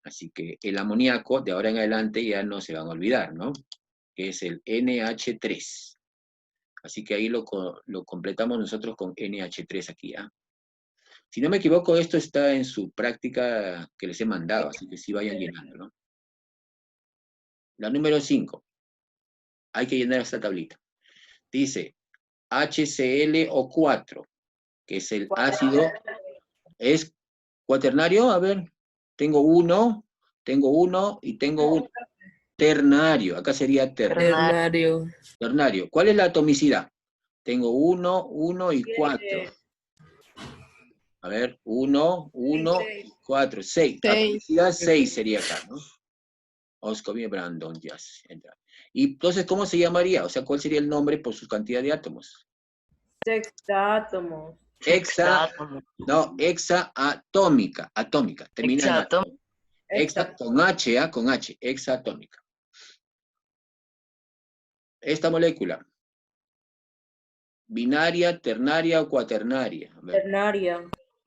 S1: Así que el amoníaco, de ahora en adelante, ya no se van a olvidar, ¿no? Que es el NH3. Así que ahí lo completamos nosotros con NH3 aquí, ¿ah? Si no me equivoco, esto está en su práctica que les he mandado, así que sí vayan llenando, ¿no? La número 5. Hay que llenar esta tablita. Dice HClO4, que es el ácido. ¿Es cuaternario? A ver, tengo uno y tengo un ternario. Acá sería ternario. Ternario. ¿Cuál es la atomicidad? Tengo 1 y 4. A ver, 1, 4, 6. Atomicidad 6 sería acá, ¿no? Oscovie Brandon, ya. Y entonces, ¿cómo se llamaría? O sea, ¿cuál sería el nombre por su cantidad de átomos?
S3: Sextátomos.
S1: Hexaatómica. Atómica. Termina en hexa con H, con H. Hexaatómica. Esta molécula. Binaria, ternaria o cuaternaria.
S3: Ternaria.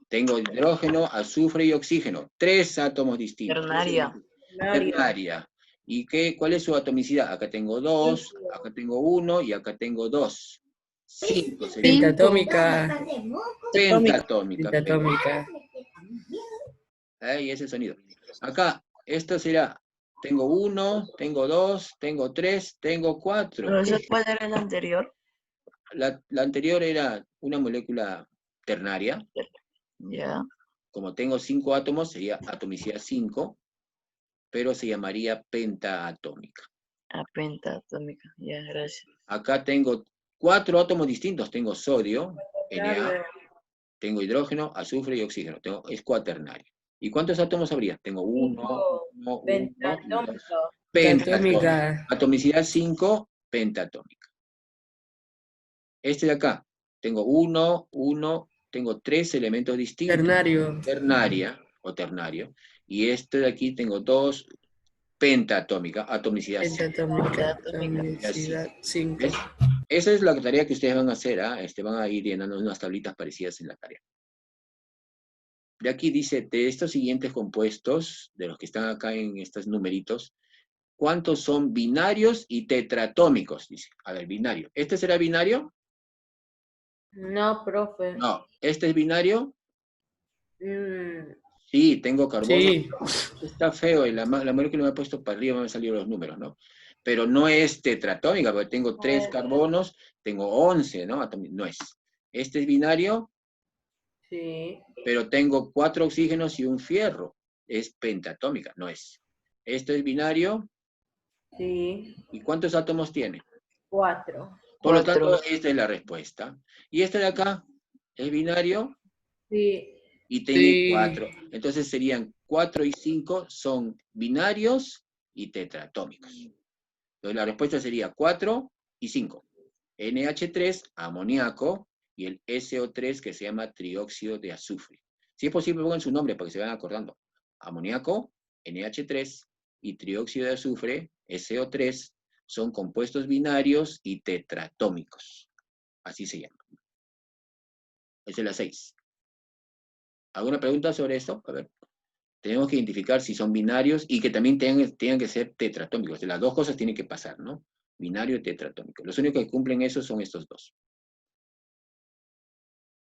S1: Tengo hidrógeno, azufre y oxígeno. 3 átomos distintos. Ternaria. ¿Y cuál es su atomicidad? Acá tengo 2, acá tengo 1 y acá tengo 2. 5 sería.
S7: Pentatómica.
S1: Pentatómica. Ahí ese sonido. Acá, esto será, tengo 1, tengo 2, tengo 3, tengo 4.
S4: ¿Cuál era el anterior?
S1: La anterior era una molécula ternaria.
S4: Ya.
S1: Como tengo 5 átomos, sería atomicidad 5, pero se llamaría pentaatómica.
S4: Pentaatómica, ya, gracias.
S1: Acá tengo 4 átomos distintos. Tengo sodio, Na, tengo hidrógeno, azufre y oxígeno. Es cuaternario. ¿Y cuántos átomos habría? Tengo 1, pentatómica. Atomicidad 5, pentatómica. Este de acá, tengo 1, tengo 3 elementos distintos. Ternaria o ternario. Y este de aquí tengo 2, pentatómica, atomicidad 5.
S7: Atomicidad 5.
S1: esa es la tarea que ustedes van a hacer, ¿ah? Van a ir llenando unas tablitas parecidas en la tarea. De aquí dice, de estos siguientes compuestos, de los que están acá en estos numeritos, ¿cuántos son binarios y tetratómicos? Dice, a ver, binario. ¿Este será binario?
S3: No, profe.
S1: No. ¿Este es binario?
S3: Mm,
S1: Sí, tengo carbono.
S8: Sí.
S1: Está feo, y la molécula me ha puesto para arriba, me han salido los números, ¿no? Pero no es tetratómica, porque tengo 3 carbonos, tengo 11, ¿no? No es. Este es binario,
S3: sí,
S1: pero tengo 4 oxígenos y un fierro. Es pentatómica, no es. Esto es binario,
S3: sí.
S1: ¿y cuántos átomos tiene?
S3: 4.
S1: Por lo
S4: 4.
S1: tanto, esta es la respuesta. Y este de acá es binario
S3: Sí.
S1: y tiene
S8: Sí.
S1: 4. Entonces serían 4 y 5 son binarios y tetratómicos. Entonces la respuesta sería 4 y 5. NH3, amoníaco, y el SO3 que se llama trióxido de azufre. Si es posible, pongan su nombre para que se vayan acordando. Amoníaco, NH3, y trióxido de azufre, SO3, son compuestos binarios y tetratómicos. Así se llama. Esa es la 6. ¿Alguna pregunta sobre esto? A ver. Tenemos que identificar si son binarios y que también tengan que ser tetratómicos. Las dos cosas tienen que pasar, ¿no? Binario y tetratómico. Los únicos que cumplen eso son estos dos.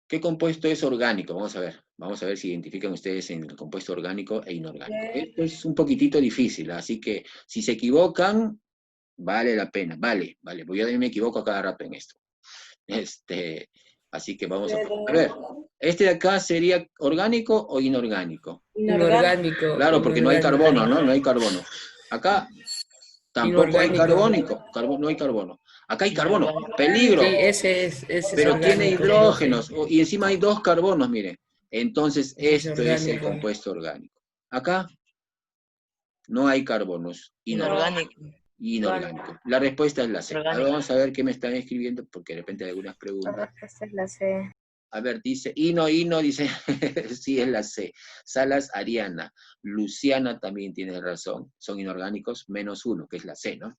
S1: ¿Qué compuesto es orgánico? Vamos a ver si identifican ustedes en el compuesto orgánico e inorgánico. Esto es un poquitito difícil, así que si se equivocan, vale la pena, vale, porque yo también me equivoco a cada rato en esto. Así que vamos a ver. ¿Este de acá sería orgánico o inorgánico?
S8: Inorgánico.
S1: Claro, porque no hay
S8: inorgánico.
S1: carbono, ¿no? No hay carbono. Acá tampoco hay
S8: Inorgánico.
S1: carbónico, no hay carbono. Acá hay carbono,
S4: Inorgánico.
S1: peligro.
S8: Sí, ese es
S1: Pero tiene
S8: orgánico,
S1: hidrógenos,
S8: profe.
S1: y encima hay 2 carbonos, mire. Entonces,
S8: Ese es
S1: esto es el
S8: orgánico.
S1: compuesto orgánico. Acá no hay carbonos,
S4: Inorgánico.
S1: inorgánico. La respuesta es la C. Ahora
S4: Orgánico.
S1: vamos a ver qué me están escribiendo, porque de repente hay algunas preguntas.
S3: Esta es la C.
S1: A ver, dice, Ino, dice, sí, es la C. Salas, Ariana. Luciana también tiene razón. Son inorgánicos, -1, que es la C, ¿no?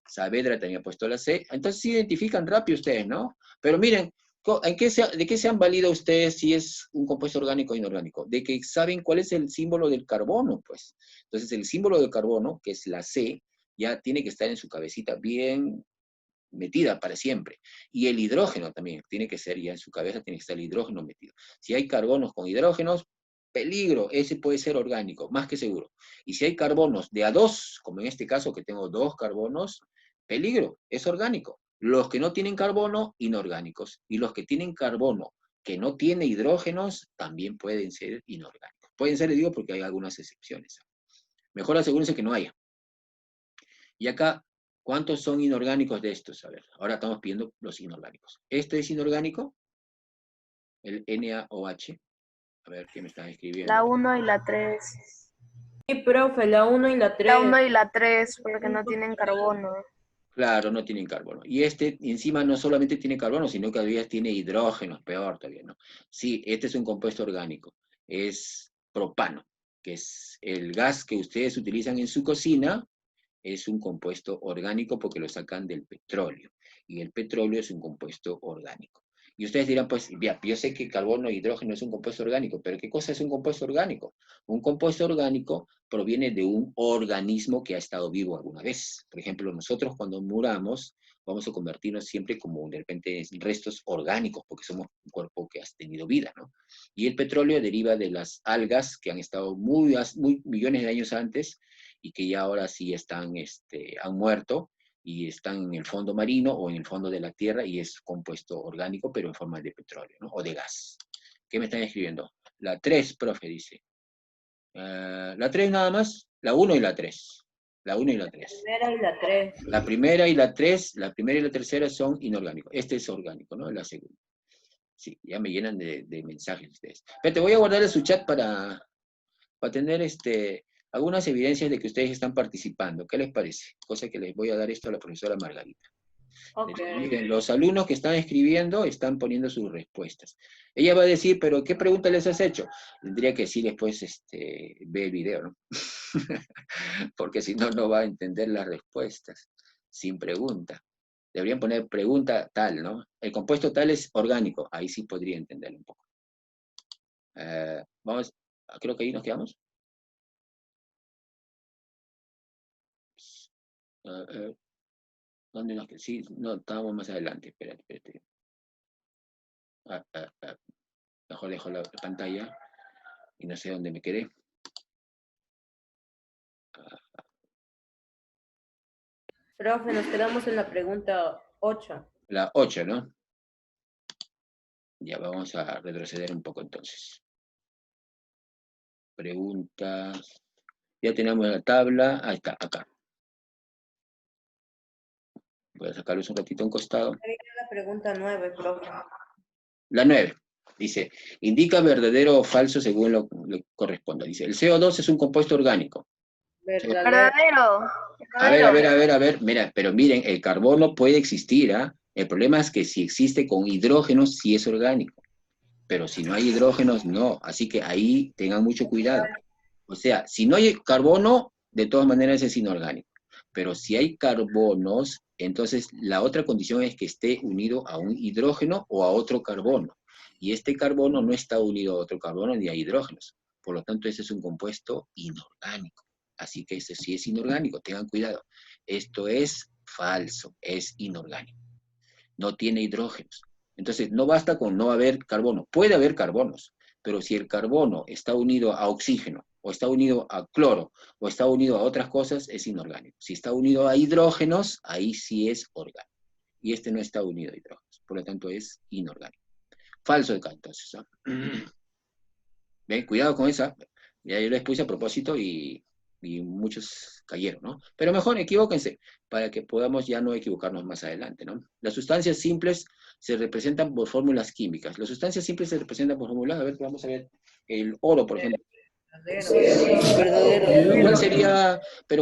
S1: Saavedra también ha puesto la C. Entonces sí identifican rápido ustedes, ¿no? Pero miren, ¿de qué se han valido ustedes si es un compuesto orgánico o inorgánico? De que saben cuál es el símbolo del carbono, pues. Entonces el símbolo del carbono, que es la C, ya tiene que estar en su cabecita bien metida para siempre. Y el hidrógeno también tiene que ser, ya en su cabeza tiene que estar el hidrógeno metido. Si hay carbonos con hidrógenos, peligro, ese puede ser orgánico, más que seguro. Y si hay carbonos de A2, como en este caso que tengo 2 carbonos, peligro, es orgánico. Los que no tienen carbono, inorgánicos. Y los que tienen carbono que no tiene hidrógenos, también pueden ser inorgánicos. Pueden ser, digo, porque hay algunas excepciones. Mejor asegúrense que no haya. Y acá, ¿cuántos son inorgánicos de estos? A ver, ahora estamos pidiendo los inorgánicos. ¿Este es inorgánico? El NaOH. A ver, ¿qué me están escribiendo?
S9: La 1 y la 3.
S3: Sí, profe, la 1 y la 3.
S9: La 1 y la 3, porque no tienen carbono.
S1: Claro, no tienen carbono. Y este encima no solamente tiene carbono, sino que todavía tiene hidrógenos, peor todavía, ¿no? Sí, este es un compuesto orgánico. Es propano, que es el gas que ustedes utilizan en su cocina, es un compuesto orgánico porque lo sacan del petróleo. Y el petróleo es un compuesto orgánico. Y ustedes dirán, pues, ya, yo sé que carbono e hidrógeno es un compuesto orgánico, pero ¿qué cosa es un compuesto orgánico? Un compuesto orgánico proviene de un organismo que ha estado vivo alguna vez. Por ejemplo, nosotros cuando muramos, vamos a convertirnos siempre como de repente en restos orgánicos, porque somos un cuerpo que ha tenido vida, ¿no? Y el petróleo deriva de las algas que han estado muy millones de años antes, y que ya ahora sí están, han muerto, y están en el fondo marino o en el fondo de la tierra, y es compuesto orgánico, pero en forma de petróleo, ¿no? O de gas. ¿Qué me están escribiendo? La 3, profe, dice. La 3 nada más, la 1 y la 3. La 1 y la 3.
S3: La primera y la 3.
S1: La primera y la 3, la primera y la tercera son inorgánicos. Este es orgánico, ¿no? La segunda. Sí, ya me llenan de mensajes ustedes. Pero te voy a guardar su chat para tener algunas evidencias de que ustedes están participando. ¿Qué les parece? Cosa que les voy a dar esto a la profesora Margarita.
S3: Okay.
S1: Miren, los alumnos que están escribiendo están poniendo sus respuestas. Ella va a decir, pero ¿qué pregunta les has hecho? Tendría que decir después, ve el video, ¿no? Porque si no, no va a entender las respuestas, sin pregunta. Deberían poner pregunta tal, ¿no? El compuesto tal es orgánico. Ahí sí podría entenderlo un poco. Vamos, creo que ahí nos quedamos. ¿Dónde nos quedamos? Sí, no, estábamos más adelante. Espérate. Mejor dejo la pantalla y no sé dónde me quedé.
S3: Profe, nos quedamos en la pregunta 8.
S1: La 8, ¿no? Ya vamos a retroceder un poco entonces. Preguntas. Ya tenemos la tabla. Ahí está, acá. Voy a sacarlos un ratito a un costado.
S3: La pregunta 9, profe.
S1: La 9. Dice, indica verdadero o falso según lo corresponda. Dice, el CO2 es un compuesto orgánico.
S9: Verdadero.
S1: A ver. Mira, pero miren, el carbono puede existir, ¿ah? El problema es que si existe con hidrógenos, sí es orgánico. Pero si no hay hidrógenos, no. Así que ahí tengan mucho cuidado. O sea, si no hay carbono, de todas maneras es inorgánico. Pero si hay carbonos, entonces la otra condición es que esté unido a un hidrógeno o a otro carbono. Y este carbono no está unido a otro carbono ni a hidrógenos. Por lo tanto, ese es un compuesto inorgánico. Así que ese sí es inorgánico, tengan cuidado. Esto es falso, es inorgánico. No tiene hidrógenos. Entonces, no basta con no haber carbono. Puede haber carbonos, pero si el carbono está unido a oxígeno, o está unido a cloro, o está unido a otras cosas, es inorgánico. Si está unido a hidrógenos, ahí sí es orgánico. Y este no está unido a hidrógenos, por lo tanto es inorgánico. Falso acá, entonces. ¿No? ¿Ven? Cuidado con esa. Ya yo les puse a propósito y muchos cayeron, ¿no? Pero mejor equivóquense, para que podamos ya no equivocarnos más adelante, ¿no? Las sustancias simples se representan por fórmulas químicas. Las sustancias simples se representan por fórmulas, a ver, vamos a ver, el oro, por ejemplo.
S8: Verdadero.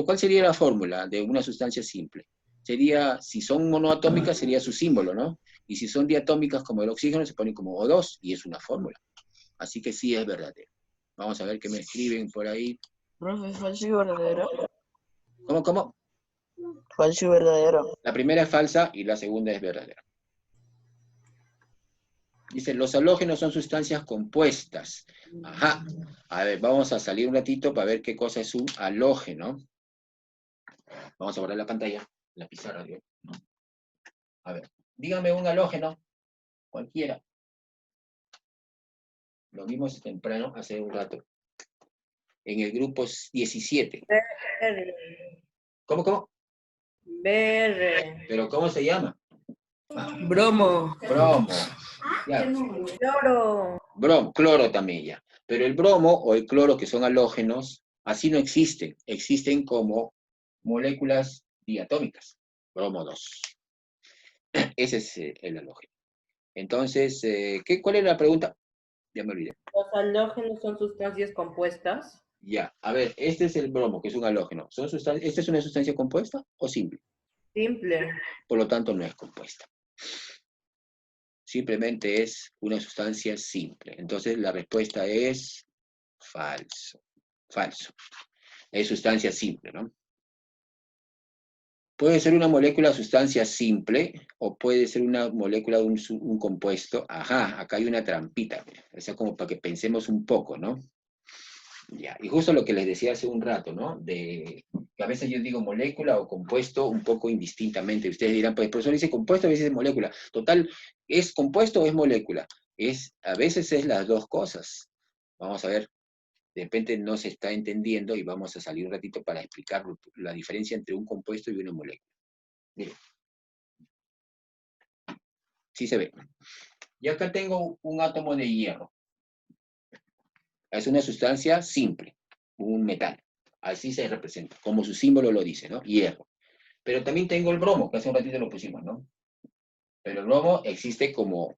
S1: ¿Cuál sería la fórmula de una sustancia simple? Sería, si son monoatómicas, sería su símbolo, ¿no? Y si son diatómicas, como el oxígeno, se pone como O2, y es una fórmula. Así que sí es verdadero. Vamos a ver qué me escriben por ahí.
S4: Profe, falso y verdadero.
S1: ¿Cómo?
S4: Falso y verdadero.
S1: La primera es falsa y la segunda es verdadera. Dice, los halógenos son sustancias compuestas. Ajá. A ver, vamos a salir un ratito para ver qué cosa es un halógeno. Vamos a borrar la pantalla, la pizarra, ¿no? A ver, dígame un halógeno, cualquiera. Lo vimos temprano, hace un rato. En el grupo 17. ¿Cómo?
S3: Verde.
S1: ¿Pero cómo se llama?
S8: Bromo.
S1: Bromo. Ya.
S3: Cloro.
S1: Bromo, cloro también ya. Pero el bromo o el cloro, que son halógenos, así no existen. Existen como moléculas diatómicas. Bromo 2. Ese es el halógeno. Entonces, ¿cuál era la pregunta? Ya me olvidé.
S3: Los halógenos son sustancias compuestas.
S1: Ya, a ver, este es el bromo, que es un halógeno. ¿Esta es una sustancia compuesta o simple?
S3: Simple.
S1: Por lo tanto, no es compuesta. Simplemente es una sustancia simple. Entonces, la respuesta es falso. Falso. Es sustancia simple, ¿no? Puede ser una molécula sustancia simple o puede ser una molécula de un compuesto. Ajá, acá hay una trampita. O sea, como para que pensemos un poco, ¿no? Ya, y justo lo que les decía hace un rato, ¿no? Que a veces yo digo molécula o compuesto un poco indistintamente. Ustedes dirán, pues el profesor dice compuesto, a veces es molécula. Total, ¿es compuesto o es molécula? A veces es las dos cosas. Vamos a ver, de repente no se está entendiendo y vamos a salir un ratito para explicar la diferencia entre un compuesto y una molécula. Miren. Sí se ve. Y acá tengo un átomo de hierro. Es una sustancia simple, un metal. Así se representa, como su símbolo lo dice, ¿no? Hierro. Pero también tengo el bromo, que hace un ratito lo pusimos, ¿no? Pero el bromo existe como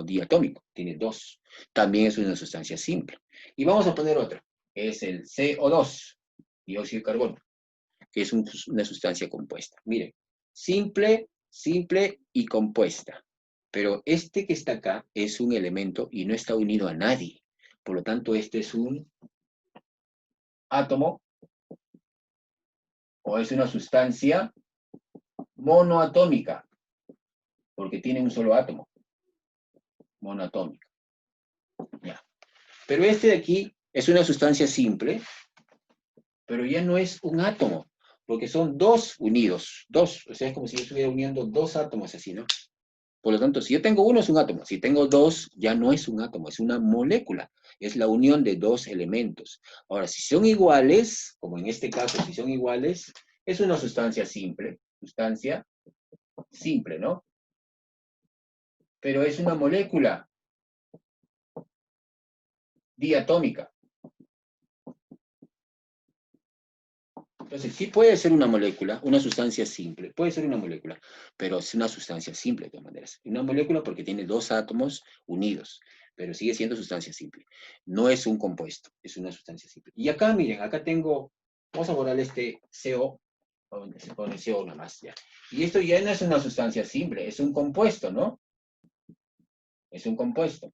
S1: diatómico, tiene 2. También es una sustancia simple. Y vamos a poner otra, que es el CO2, dióxido de carbono, que es una sustancia compuesta. Miren, simple y compuesta. Pero este que está acá es un elemento y no está unido a nadie. Por lo tanto, este es un átomo o es una sustancia monoatómica, porque tiene un solo átomo. Monoatómica. Ya. Pero este de aquí es una sustancia simple, pero ya no es un átomo, porque son dos unidos, dos, o sea, es como si yo estuviera uniendo dos átomos así, ¿no? Por lo tanto, si yo tengo uno es un átomo, si tengo dos ya no es un átomo, es una molécula, es la unión de dos elementos. Ahora, si son iguales, como en este caso, si son iguales, es una sustancia simple, ¿no? Pero es una molécula diatómica. Entonces, sí puede ser una molécula, una sustancia simple, puede ser una molécula, pero es una sustancia simple de todas maneras. Una molécula porque tiene dos átomos unidos, pero sigue siendo sustancia simple. No es un compuesto, es una sustancia simple. Y acá, miren, acá tengo, vamos a borrar este CO, donde se pone CO nomás ya. Y esto ya no es una sustancia simple, es un compuesto, ¿no? Es un compuesto.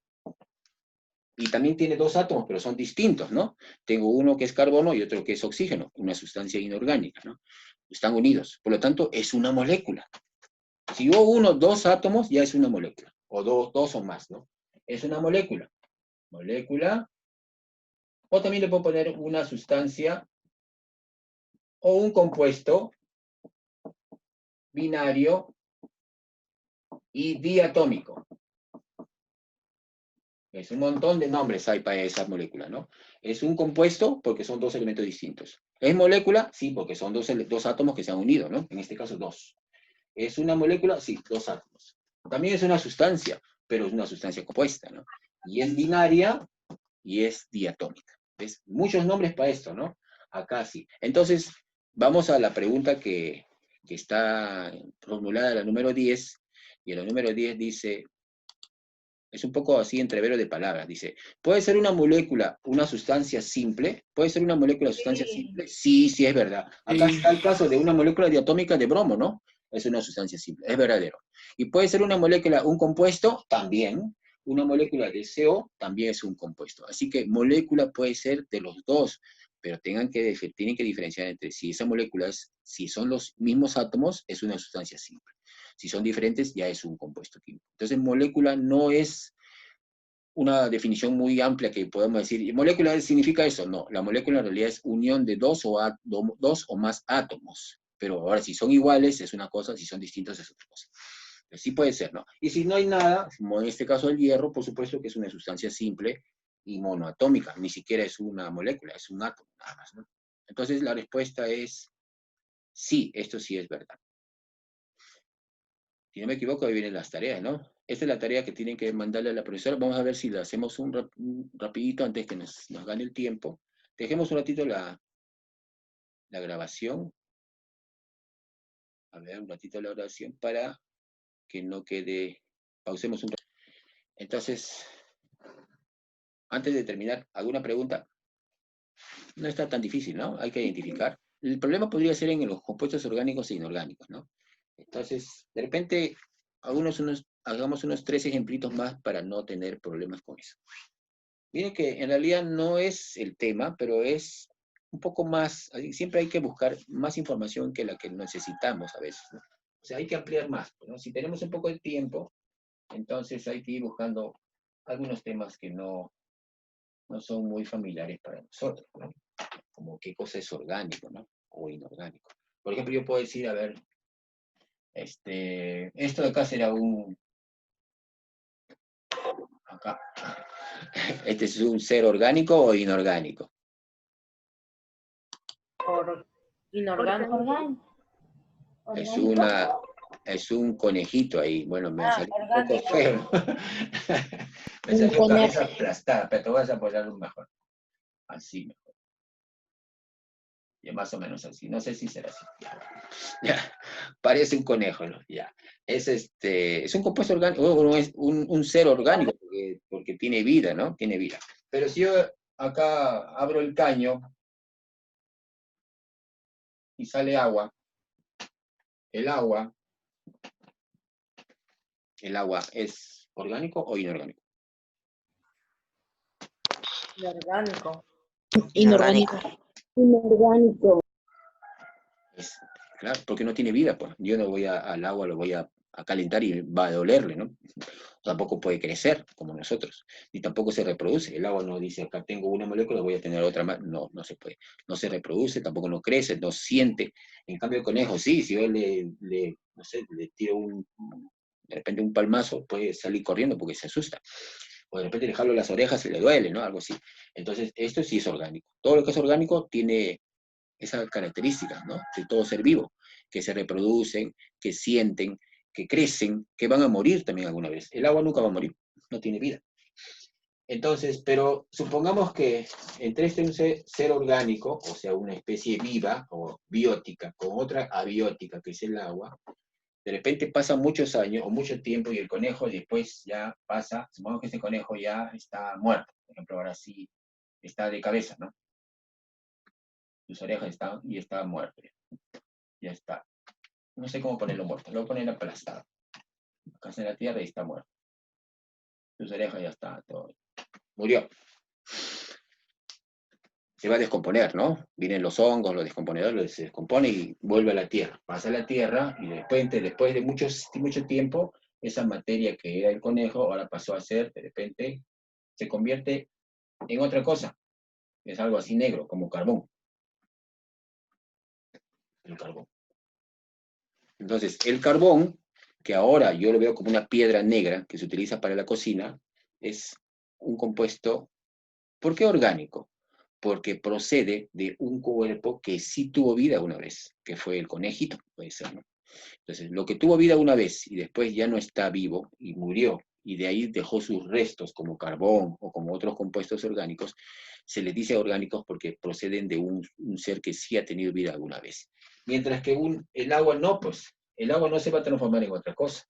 S1: Y también tiene dos átomos, pero son distintos, ¿no? Tengo uno que es carbono y otro que es oxígeno, una sustancia inorgánica, ¿no? Están unidos. Por lo tanto, es una molécula. Si yo uno, dos átomos, ya es una molécula. O dos o más, ¿no? Es una molécula. Molécula. O también le puedo poner una sustancia o un compuesto binario y diatómico. Es un montón de nombres hay para esa molécula, ¿no? Es un compuesto porque son dos elementos distintos. ¿Es molécula? Sí, porque son dos átomos que se han unido, ¿no? En este caso, dos. ¿Es una molécula? Sí, dos átomos. También es una sustancia, pero es una sustancia compuesta, ¿no? Y es binaria y es diatómica. ¿Ves? Muchos nombres para esto, ¿no? Acá sí. Entonces, vamos a la pregunta que está formulada, la número 10, y la número 10 dice... Es un poco así entrevero de palabras. Dice, ¿puede ser una molécula una sustancia simple? ¿Puede ser una molécula sustancia simple? Sí, sí, es verdad. Acá está el caso de una molécula diatómica de bromo, ¿no? Es una sustancia simple, es verdadero. ¿Y puede ser una molécula, un compuesto? También. Una molécula de CO también es un compuesto. Así que molécula puede ser de los dos, pero tienen que diferenciar entre si esa molécula si son los mismos átomos, es una sustancia simple. Si son diferentes, ya es un compuesto químico. Entonces, molécula no es una definición muy amplia que podemos decir, ¿molécula significa eso? No, la molécula en realidad es unión de dos o más átomos. Pero ahora, si son iguales, es una cosa, si son distintos, es otra cosa. Pero sí puede ser, ¿no? Y si no hay nada, como en este caso el hierro, por supuesto que es una sustancia simple y monoatómica, ni siquiera es una molécula, es un átomo, nada más, ¿no? Entonces, la respuesta es sí, esto sí es verdad. Si no me equivoco, ahí vienen las tareas, ¿no? Esta es la tarea que tienen que mandarle a la profesora. Vamos a ver si la hacemos un rapidito antes que nos gane el tiempo. Dejemos un ratito la grabación. A ver, un ratito la grabación para que no quede... Pausemos un ratito. Entonces, antes de terminar, ¿alguna pregunta? No está tan difícil, ¿no? Hay que identificar. El problema podría ser en los compuestos orgánicos e inorgánicos, ¿no? Entonces, de repente, hagamos unos 3 ejemplitos más para no tener problemas con eso. Miren que en realidad no es el tema, pero es un poco más, siempre hay que buscar más información que la que necesitamos a veces, ¿no? O sea, hay que ampliar más, ¿no? Si tenemos un poco de tiempo, entonces hay que ir buscando algunos temas que no son muy familiares para nosotros, ¿no? Como qué cosa es orgánico, ¿no? O inorgánico. Por ejemplo, yo puedo decir, a ver, esto de acá será acá, ¿este es un ser orgánico o inorgánico?
S3: Inorgánico.
S1: Es un conejito ahí. Bueno, me salió un poco
S3: orgánico.
S1: feo. Me salió cabeza aplastada, pero te voy a apoyar un mejor. Así mejor. Ya más o menos así. No sé si será así. Ya. Parece un conejo, ¿no? Ya. Es un compuesto orgánico, o es un ser orgánico, porque tiene vida, ¿no? Tiene vida. Pero si yo acá abro el caño y sale agua, el agua ¿es orgánico o inorgánico?
S3: Inorgánico.
S6: Inorgánico.
S2: Inorgánico.
S1: Es Claro, porque no tiene vida, pues. Yo no voy al agua, lo voy a calentar y va a dolerle, ¿no? Tampoco puede crecer como nosotros, ni tampoco se reproduce. El agua no dice, acá tengo una molécula, voy a tener otra más. No, no se puede. No se reproduce, tampoco no crece, no siente. En cambio, el conejo, sí, si yo no sé, le tiro de repente un palmazo, puede salir corriendo porque se asusta. O de repente le jalo las orejas y le duele, ¿no? Algo así. Entonces, esto sí es orgánico. Todo lo que es orgánico tiene esa característica, ¿no? De todo ser vivo, que se reproducen, que sienten, que crecen, que van a morir también alguna vez. El agua nunca va a morir, no tiene vida. Entonces, pero supongamos que entre un ser orgánico, o sea, una especie viva o biótica, con otra abiótica, que es el agua, de repente pasan muchos años o mucho tiempo y el conejo después ya pasa, supongamos que ese conejo ya está muerto, por ejemplo, ahora sí está de cabeza, ¿no? Sus orejas están y está muerto. Ya está. No sé cómo ponerlo muerto, lo voy a poner aplastado. Acá en la tierra y está muerto. Sus orejas ya está, todo. Murió. Se va a descomponer, ¿no? Vienen los hongos, los descomponedores, se descompone y vuelve a la tierra. Pasa a la tierra y después de mucho tiempo, esa materia que era el conejo ahora pasó a ser, de repente, se convierte en otra cosa. Es algo así negro, como carbón. El carbón. Entonces, el carbón, que ahora yo lo veo como una piedra negra que se utiliza para la cocina, es un compuesto, ¿por qué orgánico? Porque procede de un cuerpo que sí tuvo vida una vez, que fue el conejito, puede ser, ¿no? Entonces, lo que tuvo vida una vez y después ya no está vivo y murió, y de ahí dejó sus restos como carbón o como otros compuestos orgánicos, se les dice orgánicos porque proceden de un ser que sí ha tenido vida alguna vez. Mientras que el agua no, pues, el agua no se va a transformar en otra cosa.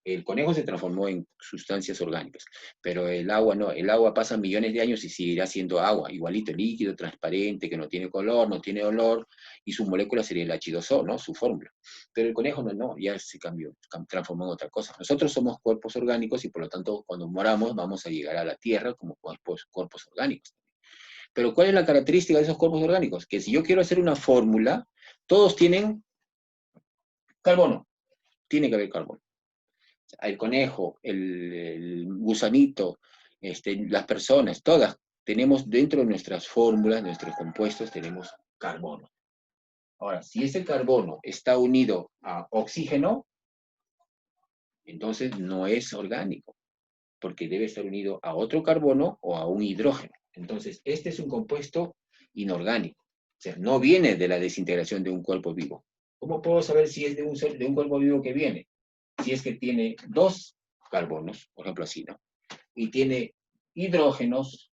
S1: El conejo se transformó en sustancias orgánicas, pero el agua no, el agua pasa millones de años y seguirá siendo agua, igualito, líquido, transparente, que no tiene color, no tiene olor, y su molécula sería el H2O, ¿no? Su fórmula. Pero el conejo no, ya se cambió, transformó en otra cosa. Nosotros somos cuerpos orgánicos y por lo tanto cuando moramos vamos a llegar a la Tierra como cuerpos orgánicos. Pero ¿cuál es la característica de esos cuerpos orgánicos? Que si yo quiero hacer una fórmula, todos tienen carbono, tiene que haber carbono. El conejo, el gusanito, las personas, todas tenemos dentro de nuestras fórmulas, nuestros compuestos, tenemos carbono. Ahora, si ese carbono está unido a oxígeno, entonces no es orgánico, porque debe estar unido a otro carbono o a un hidrógeno. Entonces, este es un compuesto inorgánico. O sea, no viene de la desintegración de un cuerpo vivo. ¿Cómo puedo saber si es de un cuerpo vivo que viene? Si es que tiene dos carbonos, por ejemplo así, ¿no? Y tiene hidrógenos,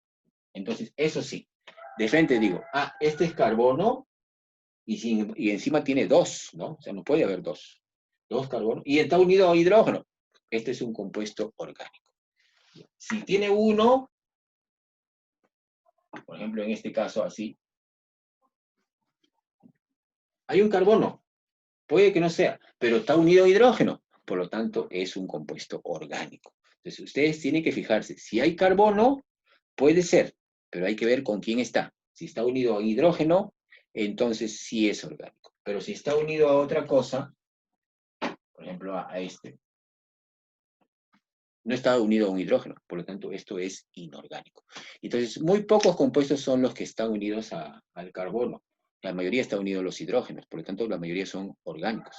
S1: entonces eso sí. De frente digo, este es carbono y encima tiene dos, ¿no? O sea, no puede haber dos carbonos y está unido a hidrógeno. Este es un compuesto orgánico. Si tiene uno, por ejemplo en este caso así, hay un carbono, puede que no sea, pero está unido a hidrógeno, por lo tanto es un compuesto orgánico. Entonces ustedes tienen que fijarse, si hay carbono, puede ser, pero hay que ver con quién está. Si está unido a hidrógeno, entonces sí es orgánico. Pero si está unido a otra cosa, por ejemplo a este, no está unido a un hidrógeno, por lo tanto esto es inorgánico. Entonces muy pocos compuestos son los que están unidos al carbono. La mayoría está unido a los hidrógenos, por lo tanto la mayoría son orgánicos.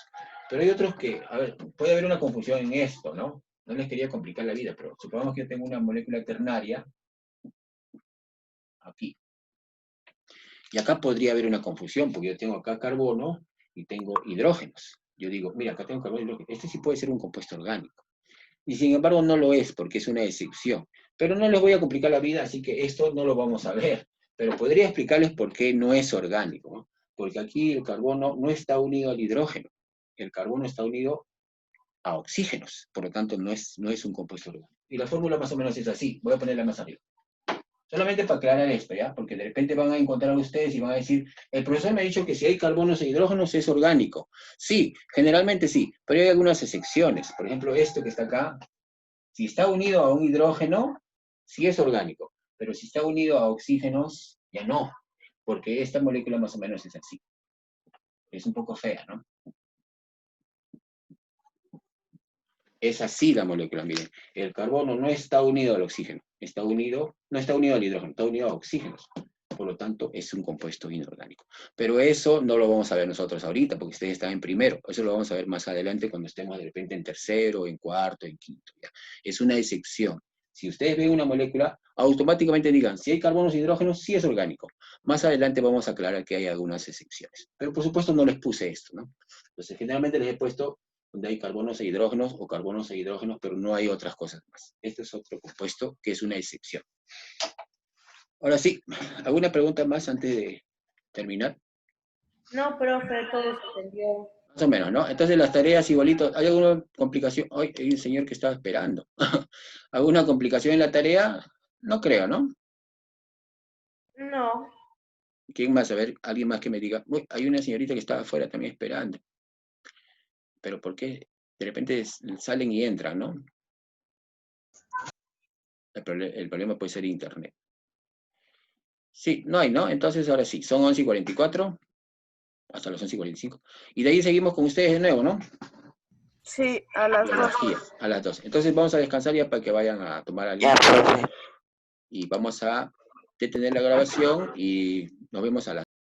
S1: Pero hay otros que, a ver, puede haber una confusión en esto, ¿no? No les quería complicar la vida, pero supongamos que yo tengo una molécula ternaria, aquí. Y acá podría haber una confusión, porque yo tengo acá carbono y tengo hidrógenos. Yo digo, mira, acá tengo carbono y hidrógeno. Este sí puede ser un compuesto orgánico. Y sin embargo no lo es, porque es una excepción. Pero no les voy a complicar la vida, así que esto no lo vamos a ver. Pero podría explicarles por qué no es orgánico, ¿no? Porque aquí el carbono no está unido al hidrógeno. El carbono está unido a oxígenos. Por lo tanto, no es un compuesto orgánico. Y la fórmula más o menos es así. Voy a ponerla más arriba. Solamente para aclarar esto, ¿ya? Porque de repente van a encontrar ustedes y van a decir, el profesor me ha dicho que si hay carbonos e hidrógenos es orgánico. Sí, generalmente sí, pero hay algunas excepciones. Por ejemplo, esto que está acá, si está unido a un hidrógeno, sí es orgánico. Pero si está unido a oxígenos, ya no. Porque esta molécula más o menos es así. Es un poco fea, ¿no? Es así la molécula, miren. El carbono no está unido al oxígeno, no está unido al hidrógeno, está unido a oxígenos. Por lo tanto, es un compuesto inorgánico. Pero eso no lo vamos a ver nosotros ahorita, porque ustedes están en primero. Eso lo vamos a ver más adelante cuando estemos de repente en tercero, en cuarto, en quinto. ¿Ya? Es una excepción. Si ustedes ven una molécula, automáticamente digan, si hay carbonos e hidrógenos, sí es orgánico. Más adelante vamos a aclarar que hay algunas excepciones. Pero por supuesto no les puse esto, ¿no? Entonces generalmente les he puesto donde hay carbonos e hidrógenos, o carbonos e hidrógenos, pero no hay otras cosas más. Este es otro compuesto que es una excepción. Ahora sí, ¿alguna pregunta más antes de terminar?
S3: No, profe, todo se entendió.
S1: Más o menos, ¿no? Entonces las tareas igualito, ¿hay alguna complicación? Hoy hay un señor que estaba esperando. ¿Alguna complicación en la tarea? No creo, ¿no?
S3: No.
S1: ¿Quién más? A ver, alguien más que me diga. Uy, hay una señorita que estaba afuera también esperando. Pero ¿por qué? De repente salen y entran, ¿no? El problema puede ser internet. Sí, no hay, ¿no? Entonces ahora sí, son 11:44, hasta las 11:45. Y de ahí seguimos con ustedes de nuevo, ¿no?
S9: Sí, a las
S1: Y a las 10, a las 12. Entonces vamos a descansar ya para que vayan a tomar algo.
S6: Ya, profe.
S1: Y vamos a detener la grabación y nos vemos a las